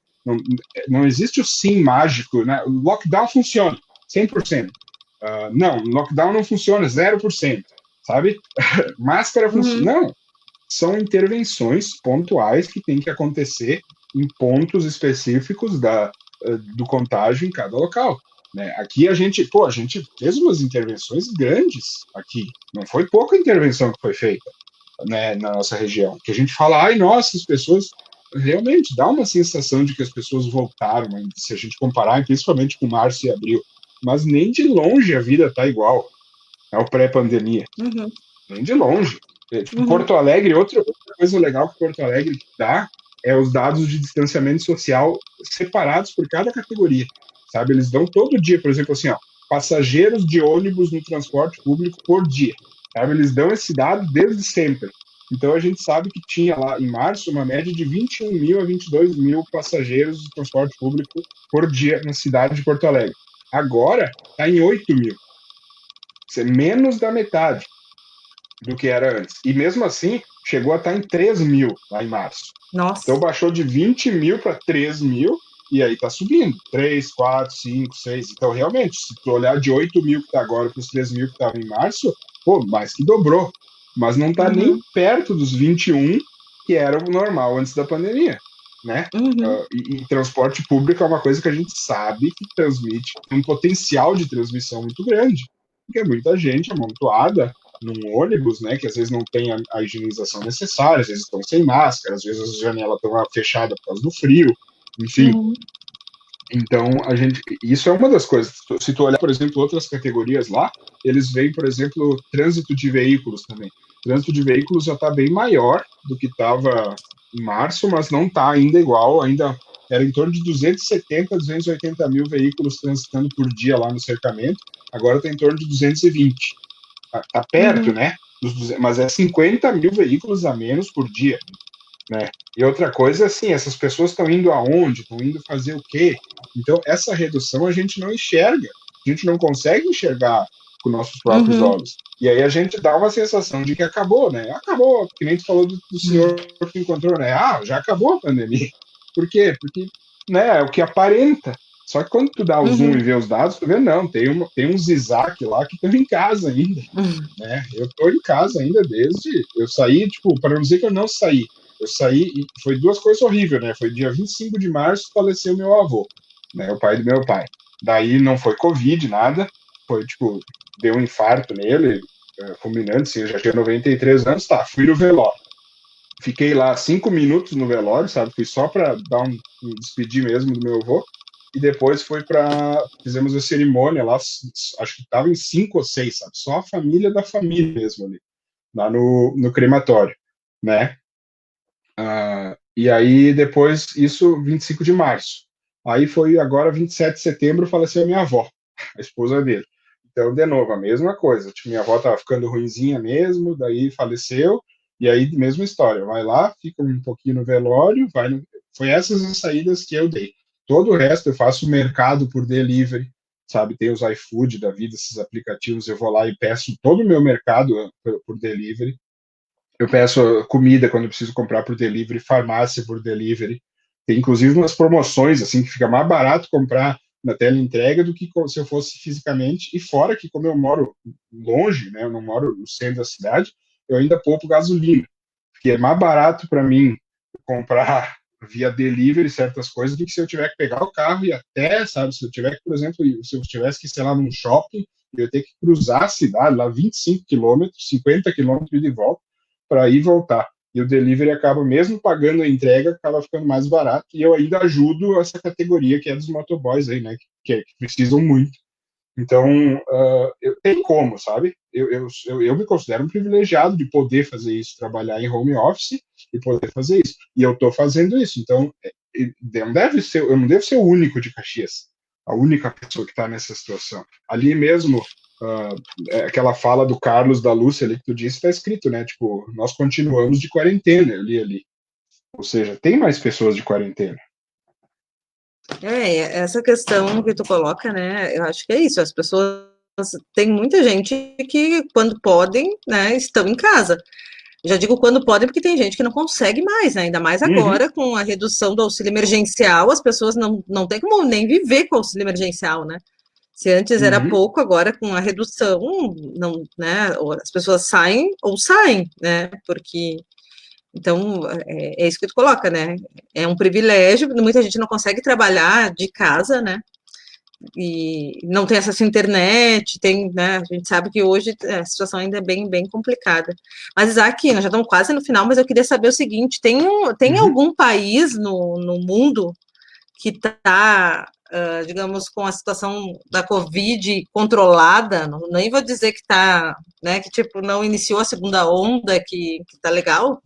Não existe o sim mágico, né? O lockdown funciona 100%. Não, lockdown não funciona 0%, sabe? Máscara funciona. Não, são intervenções pontuais que tem que acontecer em pontos específicos do contágio em cada local. Né? Aqui a gente fez umas intervenções grandes aqui. Não foi pouca intervenção que foi feita, né, na nossa região. Que a gente fala, ai, nossa, as pessoas... Realmente dá uma sensação de que as pessoas voltaram, se a gente comparar, principalmente com março e abril. Mas nem de longe a vida está igual ao pré-pandemia. Nem de longe. Porto Alegre, outra coisa legal que Porto Alegre dá é os dados de distanciamento social separados por cada categoria. Sabe? Eles dão todo dia, por exemplo, assim, ó, passageiros de ônibus no transporte público por dia. Sabe? Eles dão esse dado desde sempre. Então, a gente sabe que tinha lá, em março, uma média de 21 mil a 22 mil passageiros de transporte público por dia na cidade de Porto Alegre. Agora, está em 8 mil. Isso é menos da metade do que era antes. E, mesmo assim, chegou a estar em 3 mil lá em março. Nossa. Então, baixou de 20 mil para 3 mil e aí está subindo. 3, 4, 5, 6. Então, realmente, se tu olhar de 8 mil que está agora para os 3 mil que estavam em março, mais que dobrou. Mas não está nem perto dos 21 que era o normal antes da pandemia, né? E transporte público é uma coisa que a gente sabe que transmite um potencial de transmissão muito grande, porque muita gente amontoada num ônibus, né, que às vezes não tem a higienização necessária, às vezes estão sem máscara, às vezes as janelas estão fechadas por causa do frio, enfim. Então, isso é uma das coisas. Se tu olhar, por exemplo, outras categorias lá, eles veem, por exemplo, trânsito de veículos também. Trânsito de veículos já está bem maior do que estava em março, mas não está ainda igual, ainda era em torno de 270, 280 mil veículos transitando por dia lá no cercamento, agora está em torno de 220. Tá perto, Uhum. né? Mas é 50 mil veículos a menos por dia, né? E outra coisa, assim, essas pessoas estão indo aonde? Estão indo fazer o quê? Então, essa redução a gente não enxerga, a gente não consegue enxergar com nossos próprios Uhum. olhos. E aí a gente dá uma sensação de que acabou, né? Acabou, que nem tu falou do senhor que encontrou, né? Ah, já acabou a pandemia. Por quê? Porque, né, é o que aparenta. Só que quando tu dá o zoom e Uhum. vê os dados, tu vê, não, tem uns Isaac lá que estão em casa ainda, Uhum. né? Eu tô em casa ainda desde. Eu saí, tipo, para não dizer que eu não saí. Eu saí e foi duas coisas horríveis, né? Foi dia 25 de março faleceu meu avô, né? O pai do meu pai. Daí não foi Covid, nada. Foi, tipo, deu um infarto nele, fulminante, assim, eu já tinha 93 anos, tá. Fui no velório. Fiquei lá 5 minutos no velório, sabe? Fui só para dar um despedir mesmo do meu avô. E depois foi para. Fizemos a cerimônia lá, acho que estava em 5 ou 6, sabe? Só a família da família mesmo ali, lá no crematório, né? E aí depois, isso 25 de março. Aí foi agora 27 de setembro, faleceu a minha avó, a esposa dele. Então, de novo, a mesma coisa. Tipo, minha avó estava ficando ruinzinha mesmo, daí faleceu, e aí, mesma história. Vai lá, fica um pouquinho no velório, vai no... Foi essas as saídas que eu dei. Todo o resto eu faço mercado por delivery, sabe? Tem os iFood da vida, esses aplicativos, eu vou lá e peço todo o meu mercado por delivery. Eu peço comida quando eu preciso comprar por delivery, farmácia por delivery. Tem inclusive umas promoções assim que fica mais barato comprar na tela entrega do que se eu fosse fisicamente. E fora que como eu moro longe, né, eu não moro no centro da cidade, eu ainda poupo gasolina, porque é mais barato para mim comprar via delivery certas coisas do que se eu tiver que pegar o carro e até, sabe, se eu tiver que, por exemplo, se eu tivesse que, sei lá, num shopping, eu ia ter que cruzar a cidade, lá 25 quilômetros, 50 quilômetros de volta, para ir e voltar. E o delivery acaba, mesmo pagando a entrega, acaba ficando mais barato. E eu ainda ajudo essa categoria que é dos motoboys aí, né? Que precisam muito. Então, eu tenho como, sabe? Eu me considero um privilegiado de poder fazer isso, trabalhar em home office e poder fazer isso. E eu estou fazendo isso. Então, eu não devo ser o único de Caxias, a única pessoa que está nessa situação. Ali mesmo, aquela fala do Carlos da Lúcia ali que tu disse, está escrito, né? Tipo, nós continuamos de quarentena, eu li ali. Ou seja, tem mais pessoas de quarentena. Essa questão que tu coloca, né? Eu acho que é isso. As pessoas tem muita gente que, quando podem, né, estão em casa. Já digo quando podem, porque tem gente que não consegue mais, né? Ainda mais Uhum, agora com a redução do auxílio emergencial, as pessoas não têm como nem viver com o auxílio emergencial, né? Se antes era uhum. pouco, agora com a redução, não, né? As pessoas saem ou saem, né? Porque então é isso que tu coloca, né? É um privilégio, muita gente não consegue trabalhar de casa, né? E não tem acesso à internet, tem, né, a gente sabe que hoje a situação ainda é bem complicada. Mas, Isaac, nós já estamos quase no final, mas eu queria saber o seguinte, tem Uhum. algum país no mundo que está, digamos, com a situação da Covid controlada, nem vou dizer que está, né, que tipo, não iniciou a segunda onda, que está legal?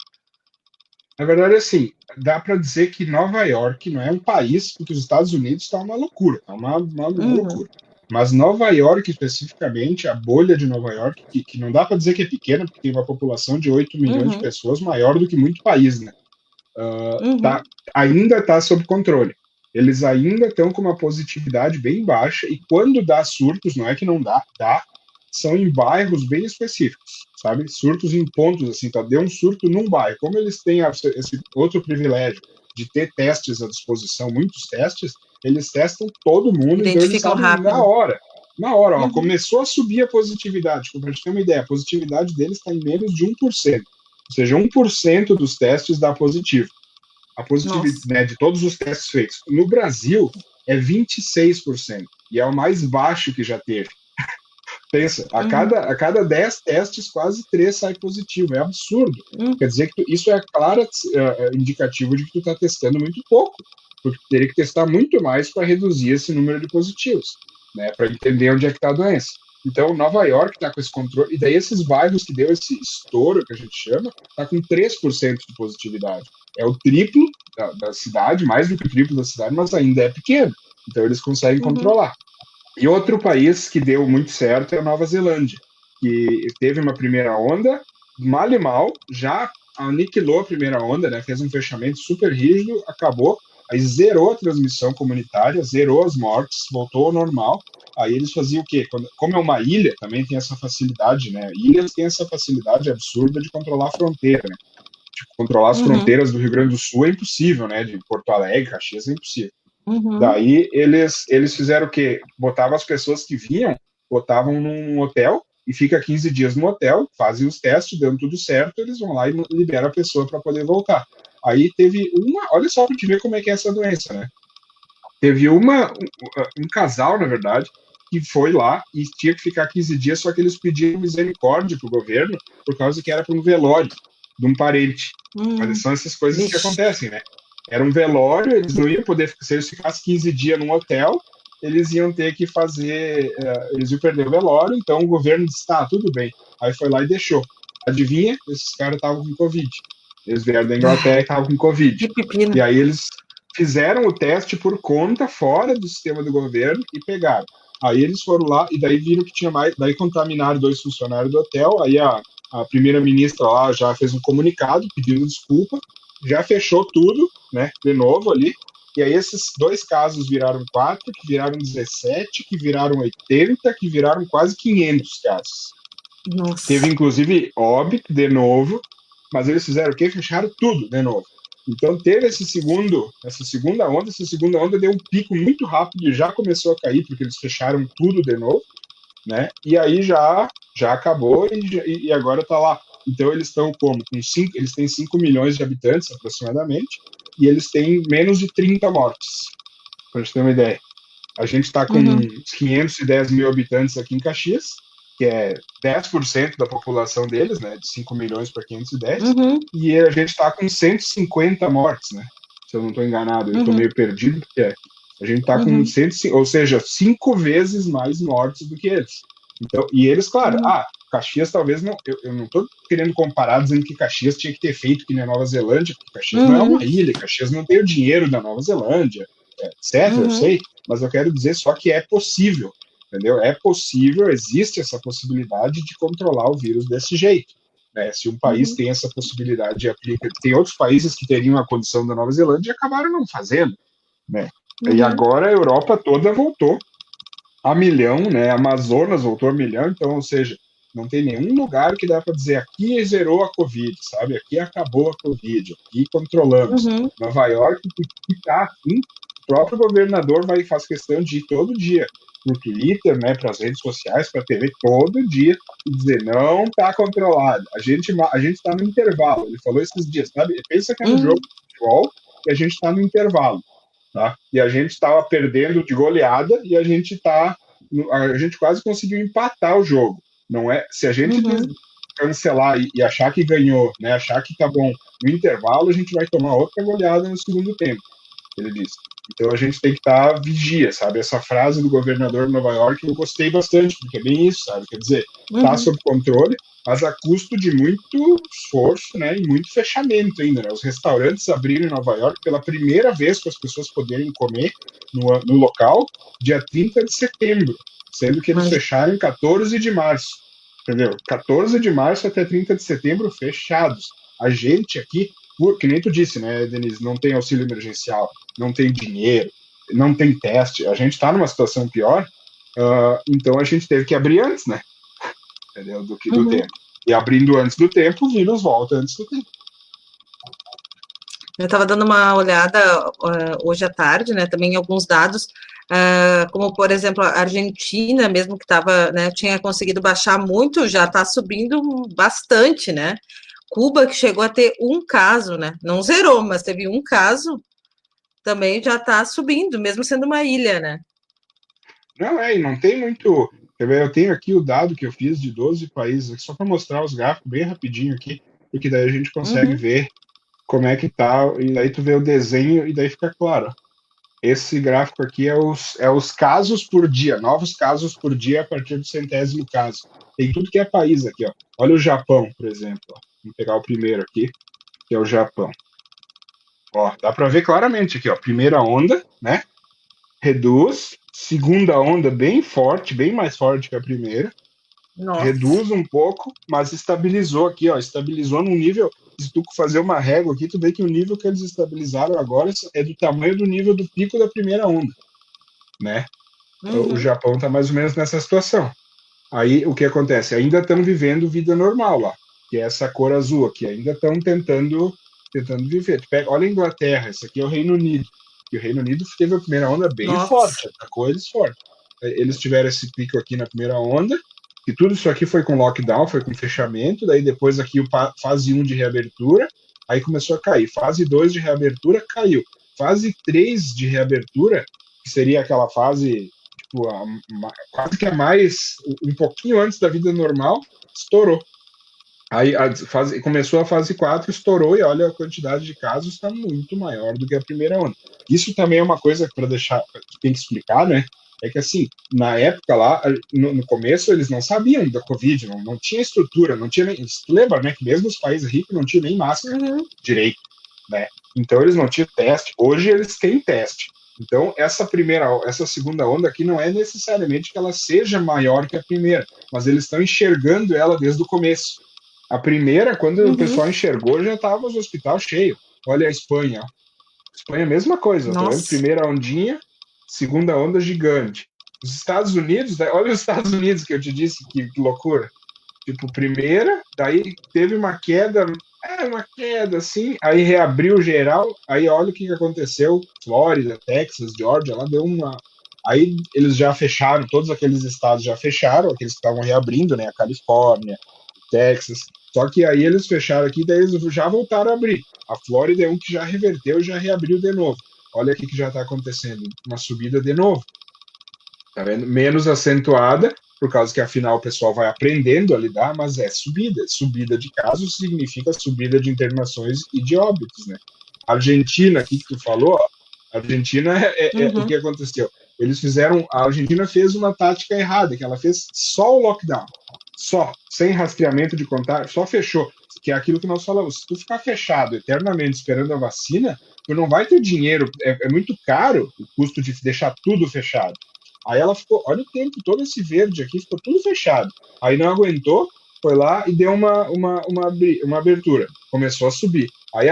Na verdade, assim, dá para dizer que Nova York não é um país, porque os Estados Unidos está uma loucura, está uma Uhum, loucura. Mas Nova York, especificamente, a bolha de Nova York, que não dá para dizer que é pequena, porque tem uma população de 8 milhões de uhum, pessoas, maior do que muito país, né? uhum, Ainda está sob controle. Eles ainda estão com uma positividade bem baixa, e quando dá surtos, não é que não dá, são em bairros bem específicos, sabe? Surtos em pontos, assim, tá? Deu um surto num bairro. Como eles têm esse outro privilégio de ter testes à disposição, muitos testes, eles testam todo mundo, então eles identificam sabem na rápido. hora. Na hora, ó, Uhum. começou a subir a positividade. Para a gente ter uma ideia, a positividade deles está em menos de 1%. Ou seja, 1% dos testes dá positivo a positividade, Nossa. né, de todos os testes feitos. No Brasil, é 26%, e é o mais baixo que já teve. Pensa, Uhum. a cada 10 testes, quase 3 sai positivo. É absurdo. Uhum. Quer dizer que isso é claro indicativo de que tu está testando muito pouco, porque tu teria que testar muito mais para reduzir esse número de positivos, né, para entender onde é que está a doença. Então, Nova York está com esse controle, e daí esses bairros que deu esse estouro, que a gente chama, está com 3% de positividade. é o triplo da cidade, mais do que o triplo da cidade, mas ainda é pequeno. Então eles conseguem controlar. E outro país que deu muito certo é a Nova Zelândia, que teve uma primeira onda, mal e mal, já aniquilou a primeira onda, né? Fez um fechamento super rígido, acabou, aí zerou a transmissão comunitária, zerou as mortes, voltou ao normal. Aí eles faziam o quê? Como é uma ilha, também tem essa facilidade, né? Ilhas têm essa facilidade absurda de controlar a fronteira, né? Tipo, controlar as fronteiras do Rio Grande do Sul é impossível, né? De Porto Alegre, Caxias é impossível. Daí eles fizeram o quê? Botavam as pessoas que vinham, botavam num hotel e fica 15 dias no hotel, fazem os testes, dando tudo certo, eles vão lá e liberam a pessoa para poder voltar. Aí teve olha só para te ver como é que é essa doença, né? Teve um casal, na verdade, que foi lá e tinha que ficar 15 dias, só que eles pediram misericórdia pro governo por causa que era para um velório de um parente. Mas são essas coisas que acontecem, né? Era um velório, eles não iam poder, se eles ficassem 15 dias num hotel, eles iam ter que fazer, eles iam perder o velório, então o governo disse, tá, tudo bem. Aí foi lá e deixou. Adivinha? Esses caras estavam com Covid. Eles vieram da Inglaterra e estavam com Covid. E aí eles fizeram o teste por conta, fora do sistema do governo, e pegaram. Aí eles foram lá, e daí viram que tinha mais, daí contaminaram 2 funcionários do hotel, aí a primeira-ministra lá já fez um comunicado pedindo desculpa, já fechou tudo, né, de novo ali, e aí esses 2 casos viraram 4, que viraram 17, que viraram 80, que viraram quase 500 casos. Nossa. Teve, inclusive, óbito de novo, mas eles fizeram o quê? Fecharam tudo de novo. Então teve essa segunda onda deu um pico muito rápido e já começou a cair, porque eles fecharam tudo de novo, né? E aí já acabou e agora está lá. Então eles estão como? Eles têm 5 milhões de habitantes aproximadamente, e eles têm menos de 30 mortes, para a gente ter uma ideia. A gente está com 510 mil habitantes aqui em Caxias, que é 10% da população deles, né, de 5 milhões para 510, e a gente está com 150 mortes, né, se eu não estou enganado, eu estou meio perdido, porque a gente está com 150, ou seja, 5 vezes mais mortes do que eles. Então, e eles, claro, Caxias talvez não, eu não estou querendo comparar dizendo que Caxias tinha que ter feito que nem a Nova Zelândia, porque Caxias não é uma ilha, Caxias não tem o dinheiro da Nova Zelândia, etc, eu sei, mas eu quero dizer só que é possível, entendeu? É possível, existe essa possibilidade de controlar o vírus desse jeito. Né? Se um país tem essa possibilidade e aplica, tem outros países que teriam a condição da Nova Zelândia e acabaram não fazendo, né? E agora a Europa toda voltou a milhão, né? A Amazonas voltou a milhão, então, ou seja, não tem nenhum lugar que dá para dizer aqui zerou a Covid, sabe? Aqui acabou a Covid, aqui controlamos. Nova York, que está assim, o próprio governador faz questão de ir todo dia no Twitter, né, para as redes sociais, para a TV, todo dia, e dizer, não está controlado, a gente está no intervalo. Ele falou esses dias, sabe? Pensa que é um jogo de futebol e a gente está no intervalo. Tá? E a gente estava perdendo de goleada e a gente quase conseguiu empatar o jogo. Não é? Se a gente cancelar e achar que ganhou, né, achar que tá bom no intervalo, a gente vai tomar outra goleada no segundo tempo, ele disse. Então a gente tem que estar vigia, sabe? Essa frase do governador de Nova York eu gostei bastante, porque é bem isso, sabe? Quer dizer, tá sob controle, mas a custo de muito esforço, né, e muito fechamento ainda, né? Os restaurantes abriram em Nova York pela primeira vez para as pessoas poderem comer no local, dia 30 de setembro, sendo que eles fecharam em 14 de março, entendeu? 14 de março até 30 de setembro fechados. A gente aqui, que nem tu disse, né, Denise, não tem auxílio emergencial, não tem dinheiro, não tem teste, a gente está numa situação pior, então a gente teve que abrir antes, né? Entendeu? Do tempo. E abrindo antes do tempo, o vírus volta antes do tempo. Eu estava dando uma olhada hoje à tarde, né, também em alguns dados, como, por exemplo, a Argentina, mesmo que né, tinha conseguido baixar muito, já está subindo bastante, né? Cuba, que chegou a ter um caso, né? Não zerou, mas teve um caso, também já está subindo, mesmo sendo uma ilha, né? Não, e não tem muito. Eu tenho aqui o dado que eu fiz de 12 países, só para mostrar os gráficos bem rapidinho aqui, porque daí a gente consegue ver como é que tá, e daí tu vê o desenho e daí fica claro. Esse gráfico aqui é os casos por dia, novos casos por dia a partir do 100º caso. Tem tudo que é país aqui, ó. Olha o Japão, por exemplo. Ó. Vamos pegar o primeiro aqui, que é o Japão. Ó, dá para ver claramente aqui, ó. Primeira onda, né? Reduz. Segunda onda bem forte, bem mais forte que a primeira. Nossa. Reduz um pouco, mas estabilizou aqui, ó. Estabilizou num nível. Se tu fazer uma régua aqui, tu vê que o nível que eles estabilizaram agora é do tamanho do nível do pico da primeira onda, né? O Uhum. Japão tá mais ou menos nessa situação. Aí o que acontece? Ainda estão vivendo vida normal lá, que é essa cor azul aqui. Ainda estão tentando viver. Olha a Inglaterra, esse aqui é o Reino Unido. E o Reino Unido teve a primeira onda bem Nossa. forte, atacou eles forte. Eles tiveram esse pico aqui na primeira onda, e tudo isso aqui foi com lockdown, foi com fechamento, daí depois aqui o fase 1 de reabertura, aí começou a cair. Fase 2 de reabertura, caiu. Fase 3 de reabertura, que seria aquela fase tipo, quase que a mais, um pouquinho antes da vida normal, estourou. Aí começou a fase 4, estourou, e olha, a quantidade de casos está muito maior do que a primeira onda. Isso também é uma coisa para deixar, que tem que explicar, né? É que assim, na época lá, no começo, eles não sabiam da Covid, não tinha estrutura, não tinha nem. Lembra, né? Que mesmo os países ricos não tinham nem máscara Uhum. direito, né? Então eles não tinham teste. Hoje eles têm teste. Então essa segunda onda aqui não é necessariamente que ela seja maior que a primeira, mas eles estão enxergando ela desde o começo. A primeira, quando o Uhum. pessoal enxergou, já estava os hospitais cheios. Olha a Espanha. Espanha é a mesma coisa, tá vendo? Nossa. Primeira ondinha, segunda onda gigante. Os Estados Unidos, olha os Estados Unidos que eu te disse, que loucura. Tipo, primeira, daí teve uma queda assim, aí reabriu geral, aí olha o que aconteceu. Flórida, Texas, Georgia, lá deu uma. Aí eles já fecharam, todos aqueles estados já fecharam, aqueles que estavam reabrindo, né? A Califórnia, Texas. Só que aí eles fecharam aqui, daí eles já voltaram a abrir. A Flórida é um que já reverteu e já reabriu de novo. Olha o que já está acontecendo, uma subida de novo. Tá vendo? Menos acentuada, por causa que afinal o pessoal vai aprendendo a lidar, mas é subida. Subida de casos significa subida de internações e de óbitos, né? A Argentina, aqui que tu falou, a Argentina o que Uhum. aconteceu? A Argentina fez uma tática errada, que ela fez só o lockdown, só, sem rastreamento de contágio, só fechou, que é aquilo que nós falamos. Se tu ficar fechado eternamente esperando a vacina, tu não vai ter dinheiro, é muito caro o custo de deixar tudo fechado. Aí ela ficou, olha o tempo, todo esse verde aqui, ficou tudo fechado. Aí não aguentou, foi lá e deu uma abertura. Começou a subir. Aí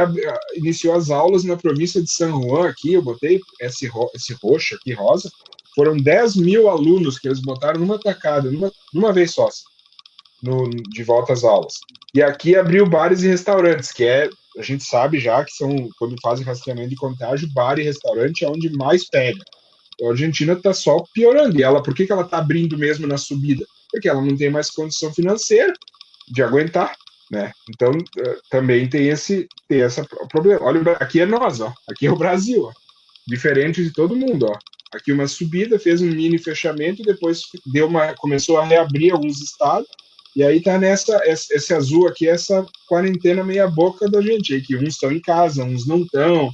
iniciou as aulas na província de San Juan aqui, eu botei esse roxo aqui, rosa. Foram 10 mil alunos que eles botaram numa tacada, numa vez só, de volta às aulas. E aqui abriu bares e restaurantes, a gente sabe já que são, quando fazem rastreamento de contágio, bar e restaurante é onde mais pega. A Argentina está só piorando. E ela, por que ela está abrindo mesmo na subida? Porque ela não tem mais condição financeira de aguentar, né? Então também tem esse problema. Olha, aqui é nós, ó. Aqui é o Brasil, ó. Diferente de todo mundo, ó. Aqui uma subida, fez um mini fechamento, depois começou a reabrir alguns estados. E aí tá esse azul aqui, essa quarentena meia boca da gente, aí que uns estão em casa, uns não estão,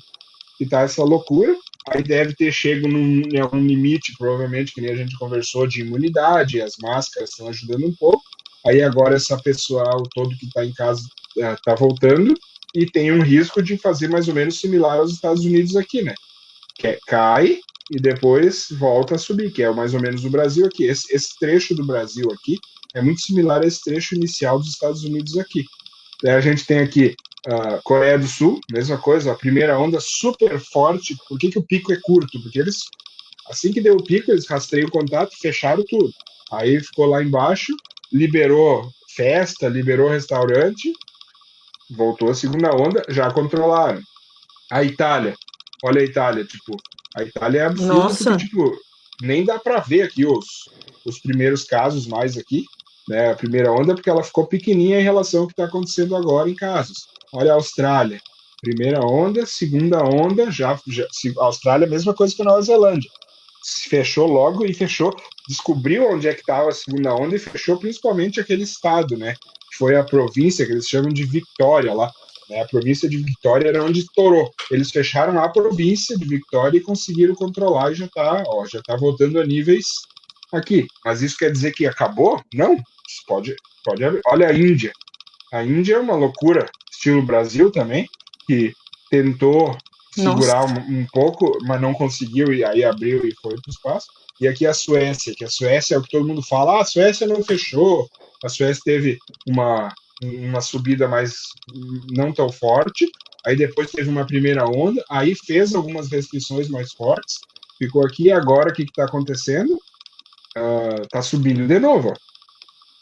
e tá essa loucura. Aí deve ter chego em algum limite, provavelmente, que nem a gente conversou, de imunidade, as máscaras estão ajudando um pouco. Aí agora essa pessoal todo que está em casa está voltando e tem um risco de fazer mais ou menos similar aos Estados Unidos aqui, né? Que cai e depois volta a subir, que é mais ou menos o Brasil aqui. Esse trecho do Brasil aqui é muito similar a esse trecho inicial dos Estados Unidos aqui. Daí a gente tem aqui Coreia do Sul, mesma coisa, a primeira onda super forte. Por que o pico é curto? Porque eles, assim que deu o pico, eles rastreiam o contato, fecharam tudo. Aí ficou lá embaixo, liberou festa, liberou restaurante, voltou a segunda onda, já controlaram. A Itália, olha a Itália, tipo, a Itália é absurdo porque, Nossa. tipo, nem dá para ver aqui os primeiros casos mais aqui, né, a primeira onda, porque ela ficou pequenininha em relação ao que está acontecendo agora em casos. Olha a Austrália, primeira onda, segunda onda, a Austrália é a mesma coisa que a Nova Zelândia. Se fechou logo e fechou, descobriu onde é que estava a segunda onda e fechou principalmente aquele estado, né? Que foi a província que eles chamam de Victoria lá. Né? A província de Victoria era onde estourou. Eles fecharam a província de Victoria e conseguiram controlar e já tá voltando a níveis aqui. Mas isso quer dizer que acabou? Não. Pode abrir. Olha a Índia. A Índia é uma loucura, estilo Brasil também, que tentou Nossa. segurar um pouco, mas não conseguiu, e aí abriu e foi para o espaço. E aqui a Suécia, que a Suécia é o que todo mundo fala, a Suécia não fechou, a Suécia teve uma subida mais não tão forte, aí depois teve uma primeira onda, aí fez algumas restrições mais fortes, ficou aqui, e agora o que está acontecendo? Está subindo de novo, ó.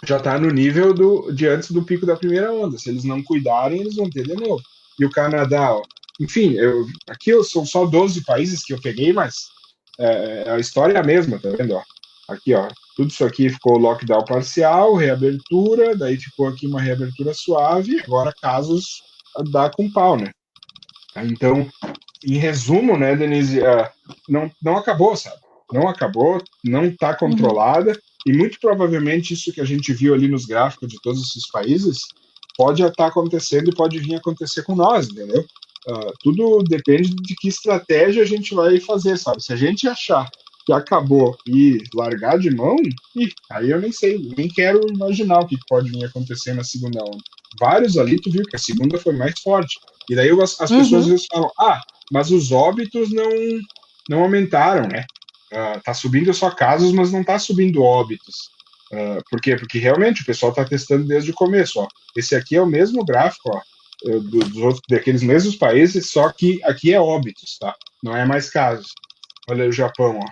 Já está no nível de antes do pico da primeira onda. Se eles não cuidarem, eles vão ter de novo. E o Canadá, ó, enfim, aqui são só 12 países que eu peguei, mas a história é a mesma, tá vendo? Ó? Aqui, ó, tudo isso aqui ficou lockdown parcial, reabertura, daí ficou aqui uma reabertura suave, agora casos dá com pau, né? Então, em resumo, né, Denise, não acabou, sabe? Não acabou, não está controlada, e muito provavelmente isso que a gente viu ali nos gráficos de todos esses países pode estar acontecendo e pode vir acontecer com nós, entendeu? Tudo depende de que estratégia a gente vai fazer, sabe? Se a gente achar que acabou e largar de mão, aí eu nem sei, nem quero imaginar o que pode vir acontecer na segunda onda. Vários ali, tu viu que a segunda foi mais forte. E daí as pessoas às vezes falam, mas os óbitos não aumentaram, né? Tá subindo só casos, mas não tá subindo óbitos. Por quê? Porque realmente o pessoal tá testando desde o começo, ó. Esse aqui é o mesmo gráfico, ó, daqueles mesmos países, só que aqui é óbitos, tá? Não é mais casos. Olha o Japão, ó.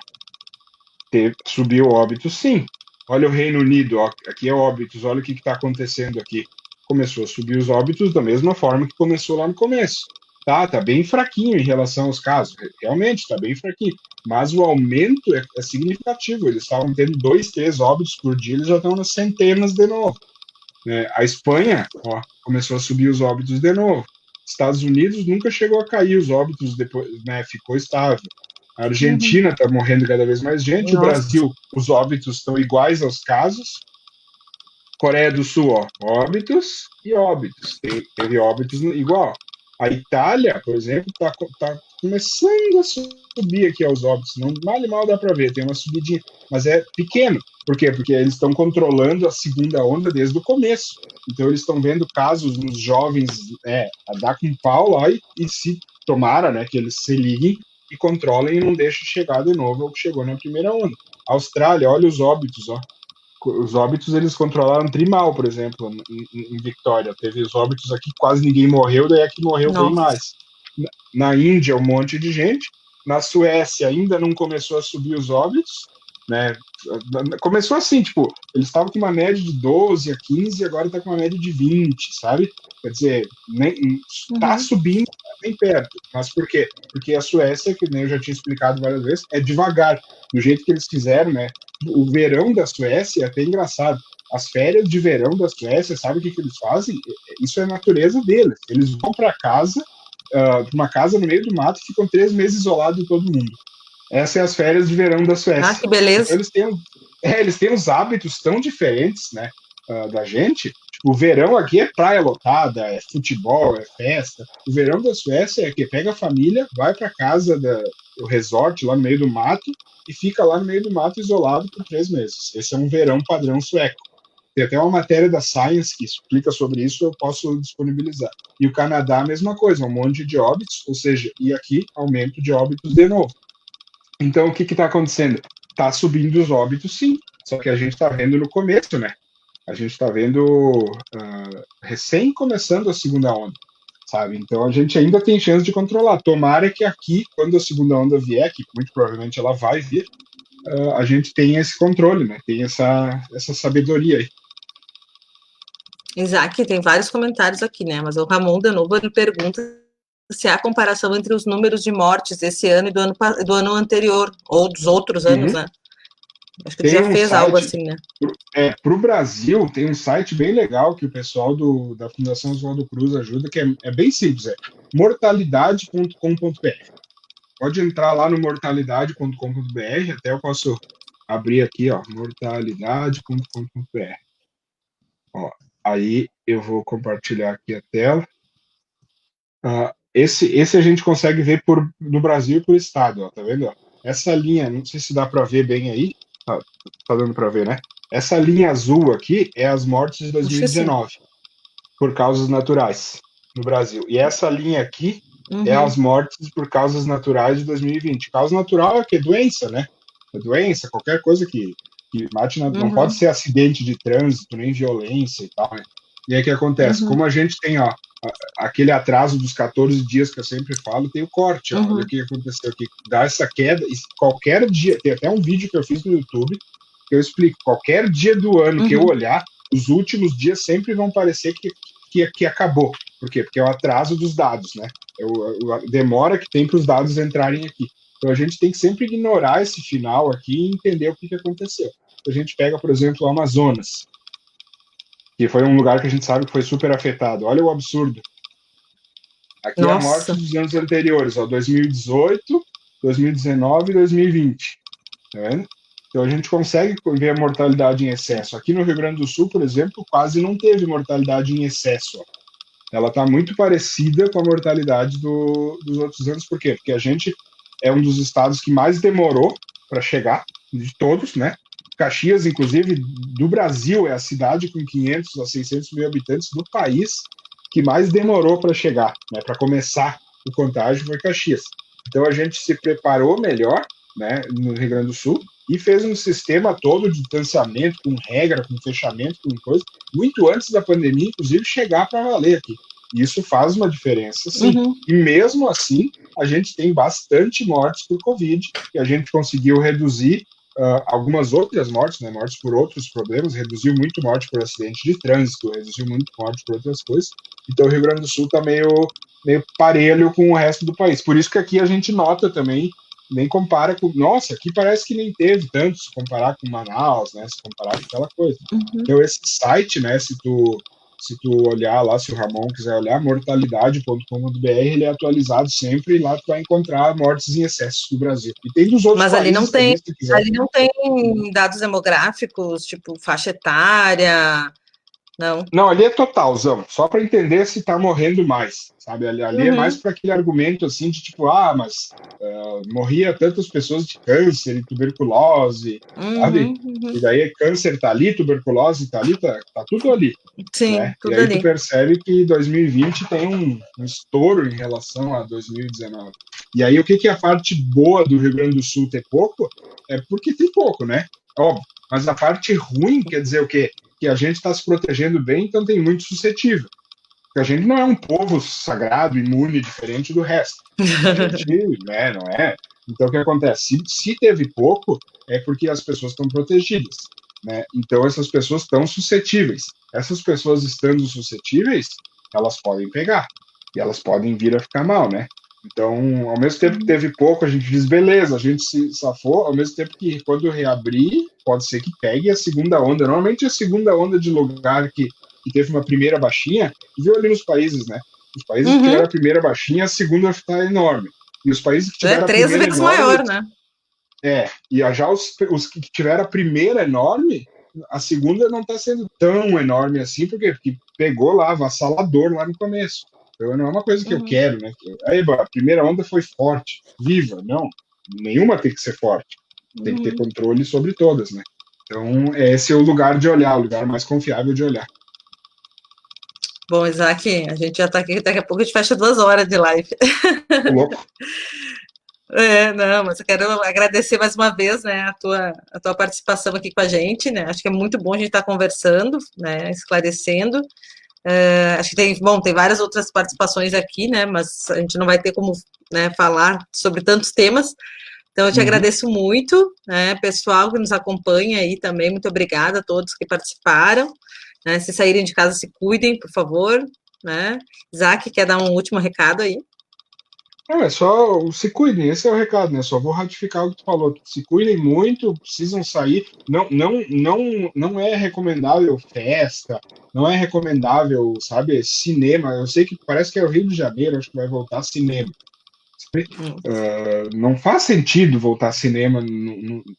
Subiu óbitos, sim. Olha o Reino Unido, ó. Aqui é óbitos, olha o que está acontecendo aqui. Começou a subir os óbitos da mesma forma que começou lá no começo. Tá bem fraquinho em relação aos casos. Realmente, está bem fraquinho. Mas o aumento é significativo. Eles estavam tendo 2, 3 óbitos por dia, eles já estão nas centenas de novo. A Espanha, ó, começou a subir os óbitos de novo. Estados Unidos nunca chegou a cair os óbitos depois, né? Ficou estável. A Argentina está morrendo cada vez mais gente. Nossa. O Brasil, os óbitos estão iguais aos casos. Coreia do Sul, ó, óbitos e óbitos. Teve óbitos igual. A Itália, por exemplo, está começando a subir aqui aos óbitos. Não, mal dá para ver, tem uma subidinha, mas é pequeno. Por quê? Porque eles estão controlando a segunda onda desde o começo. Então, eles estão vendo casos nos jovens a dar com pau lá e se tomara, né, que eles se liguem e controlem e não deixem chegar de novo ao que chegou na primeira onda. Austrália, olha os óbitos, ó. Os óbitos eles controlaram trimal, por exemplo, em Victoria. Teve os óbitos aqui, quase ninguém morreu, daí aqui morreu bem mais. Na Índia, um monte de gente. Na Suécia, ainda não começou a subir os óbitos, né? Começou assim, tipo, eles estavam com uma média de 12 a 15, agora está com uma média de 20, sabe? Quer dizer, está subindo bem perto. Mas por quê? Porque a Suécia, que nem eu já tinha explicado várias vezes, é devagar. Do jeito que eles fizeram, né? O verão da Suécia é até engraçado. As férias de verão da Suécia, sabe o que eles fazem? Isso é a natureza deles. Eles vão para casa, uma casa no meio do mato, e ficam 3 meses isolados de todo mundo. Essas são as férias de verão da Suécia. Que beleza. Então, eles têm uns hábitos tão diferentes, né, da gente. Tipo, o verão aqui é praia lotada, é futebol, é festa. O verão da Suécia é que pega a família, vai para casa do resort lá no meio do mato e fica lá no meio do mato isolado por 3 meses. Esse é um verão padrão sueco. Tem até uma matéria da Science que explica sobre isso, eu posso disponibilizar. E o Canadá, a mesma coisa, um monte de óbitos, ou seja, e aqui, aumento de óbitos de novo. Então, o que está acontecendo? Está subindo os óbitos, sim, só que a gente está vendo no começo, né? A gente está vendo recém começando a segunda onda, sabe? Então, a gente ainda tem chance de controlar. Tomara que aqui, quando a segunda onda vier, que muito provavelmente ela vai vir, a gente tenha esse controle, né? Tem essa sabedoria aí. Isaac, tem vários comentários aqui, né? Mas o Ramon, de novo, ele pergunta se há comparação entre os números de mortes desse ano e do ano anterior, ou dos outros anos, né? Acho que tu já fez algo assim, né? Para o Brasil, tem um site bem legal que o pessoal da Fundação Oswaldo Cruz ajuda, que é bem simples, mortalidade.com.br. Pode entrar lá no mortalidade.com.br, até eu posso abrir aqui, ó, mortalidade.com.br. Ó, aí eu vou compartilhar aqui a tela. Esse a gente consegue ver no Brasil e por estado, ó, tá vendo? Ó? Essa linha, não sei se dá para ver bem aí, tá dando para ver, né? Essa linha azul aqui é as mortes de 2019, por causas naturais, no Brasil. E essa linha aqui é as mortes por causas naturais de 2020. Causa natural é que é doença, né? É doença, qualquer coisa que mate, não pode ser acidente de trânsito, nem violência e tal, né? E aí o que acontece? Como a gente tem, ó, aquele atraso dos 14 dias que eu sempre falo, tem o corte, ó. Olha o que aconteceu aqui. Dá essa queda, qualquer dia, tem até um vídeo que eu fiz no YouTube, que eu explico, qualquer dia do ano que eu olhar, os últimos dias sempre vão parecer que acabou. Por quê? Porque é o atraso dos dados, né? A demora que tem para os dados entrarem aqui. Então a gente tem que sempre ignorar esse final aqui e entender o que aconteceu. A gente pega, por exemplo, o Amazonas, que foi um lugar que a gente sabe que foi super afetado. Olha o absurdo. Aqui é a morte dos anos anteriores, ó, 2018, 2019 e 2020. Tá vendo? Então a gente consegue ver a mortalidade em excesso. Aqui no Rio Grande do Sul, por exemplo, quase não teve mortalidade em excesso. Ó. Ela está muito parecida com a mortalidade dos outros anos. Por quê? Porque a gente é um dos estados que mais demorou para chegar, de todos, né? Caxias, inclusive, do Brasil, é a cidade com 500 a 600 mil habitantes do país que mais demorou para chegar, né? Para começar o contágio foi Caxias. Então a gente se preparou melhor, né, no Rio Grande do Sul, e fez um sistema todo de distanciamento, com regra, com fechamento, com coisa, muito antes da pandemia, inclusive, chegar para valer aqui. E isso faz uma diferença, sim. E mesmo assim, a gente tem bastante mortes por Covid, e a gente conseguiu reduzir algumas outras mortes, né, mortes por outros problemas, reduziu muito morte por acidente de trânsito, reduziu muito morte por outras coisas. Então o Rio Grande do Sul está meio parelho com o resto do país. Por isso que aqui a gente nota também, nem compara com... Nossa, aqui parece que nem teve tanto, se comparar com Manaus, né, se comparar com aquela coisa. Então esse site, né, se tu olhar lá, se o Ramon quiser olhar, mortalidade.com.br, ele é atualizado sempre e lá tu vai encontrar mortes em excesso no Brasil. E tem dos outros países também, se quiser. Ali não tem dados demográficos, tipo faixa etária, não? Não, ali é totalzão, só para entender se está morrendo mais, sabe? Ali é mais para aquele argumento assim de tipo, mas morria tantas pessoas de câncer e tuberculose, sabe? E daí câncer tá ali, tuberculose tá ali, tá tudo ali. Sim, né? tudo e aí ali. tu percebe que 2020 tem um estouro em relação a 2019. E aí o que é a parte boa do Rio Grande do Sul ter pouco? É porque tem pouco, né? Óbvio. Mas a parte ruim quer dizer o quê? Que a gente está se protegendo bem, então tem muito suscetível. Porque a gente não é um povo sagrado, imune, diferente do resto. A gente, né, não é. Então, o que acontece? Se teve pouco, é porque as pessoas estão protegidas. Né? Então, essas pessoas estão suscetíveis. Essas pessoas estando suscetíveis, elas podem pegar. E elas podem vir a ficar mal, né? Então, ao mesmo tempo que teve pouco, a gente diz, beleza, a gente se safou, ao mesmo tempo que quando reabrir, pode ser que pegue a segunda onda. Normalmente a segunda onda de lugar que teve uma primeira baixinha, viu ali nos países, né? Os países que tiveram a primeira baixinha, a segunda está enorme. E os países que tiveram a primeira enorme... 3 vezes maior, né? E já os que tiveram a primeira enorme, a segunda não está sendo tão enorme assim, porque pegou lá, avassalador lá no começo. Então não é uma coisa que eu quero, né? Aí, a primeira onda foi forte, viva, não. Nenhuma tem que ser forte. Tem que ter controle sobre todas, né? Então, esse é o lugar de olhar, o lugar mais confiável de olhar. Bom, Isaac, a gente já está aqui, daqui a pouco a gente fecha 2 horas de live. Tô louco. Não, mas eu quero agradecer mais uma vez, né, a tua participação aqui com a gente, né, acho que é muito bom a gente estar conversando, né, esclarecendo, acho que tem várias outras participações aqui, né, mas a gente não vai ter como, né, falar sobre tantos temas, então eu te agradeço muito, né, pessoal que nos acompanha aí também, muito obrigada a todos que participaram, né, se saírem de casa se cuidem, por favor, né, Isaac, quer dar um último recado aí? É só se cuidem, esse é o recado, né? Só vou ratificar o que tu falou. Se cuidem muito, precisam sair. Não é recomendável festa, não é recomendável, sabe, cinema. Eu sei que parece que é o Rio de Janeiro, acho que vai voltar cinema. Não faz sentido voltar cinema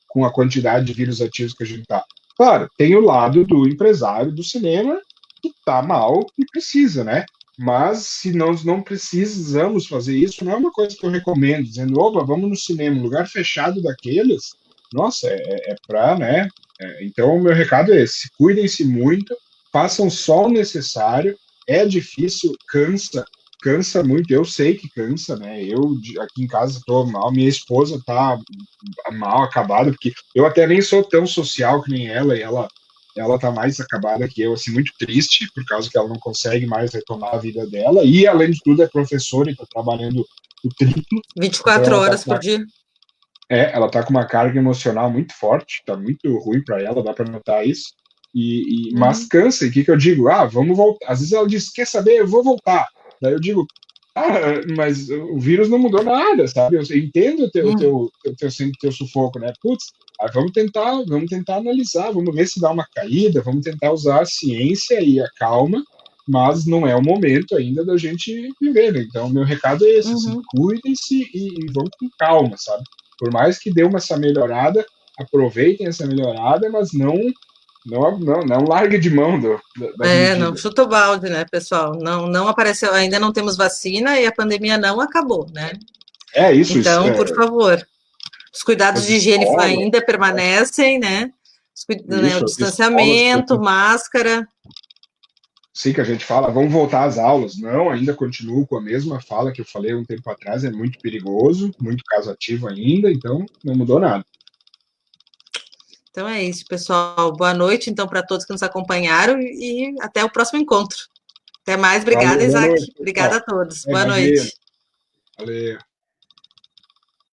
com a quantidade de vírus ativos que a gente tá. Claro, tem o lado do empresário do cinema que tá mal e precisa, né? Mas se nós não precisamos fazer isso, não é uma coisa que eu recomendo, dizendo, opa, vamos no cinema, um lugar fechado daqueles, nossa, pra, né? Então, o meu recado é esse, cuidem-se muito, façam só o necessário, é difícil, cansa cansa muito, eu sei que cansa, né? Aqui em casa tô mal, minha esposa tá mal acabada, porque eu até nem sou tão social que nem ela, e ela tá mais acabada que eu, assim, muito triste, por causa que ela não consegue mais retomar a vida dela, e além de tudo é professora e tá trabalhando o triplo, então 24 horas por dia. ela tá com uma carga emocional muito forte, tá muito ruim para ela, dá para notar isso. Mas cansa, e o que eu digo? Ah, vamos voltar. Às vezes ela diz, quer saber? Eu vou voltar. Daí eu digo, mas o vírus não mudou nada, sabe? Eu entendo teu sufoco, né? Putz, vamos tentar analisar, vamos ver se dá uma caída, vamos tentar usar a ciência e a calma, mas não é o momento ainda da gente viver, né? Então, meu recado é esse, assim, cuidem-se e vão com calma, sabe? Por mais que dê essa melhorada, aproveitem essa melhorada, mas não largue de mão das medidas. Não chuta o balde, né, pessoal? Não apareceu, ainda não temos vacina e a pandemia não acabou, né? Então, por favor, os cuidados de higiene ainda permanecem, né? O distanciamento, máscara. Sim, que a gente fala, vamos voltar às aulas. Não, ainda continuo com a mesma fala que eu falei um tempo atrás, é muito perigoso, muito caso ativo ainda, então não mudou nada. Então é isso, pessoal. Boa noite, então, para todos que nos acompanharam e até o próximo encontro. Até mais. Obrigada, Isaac. Obrigada a todos. Boa noite. Valeu.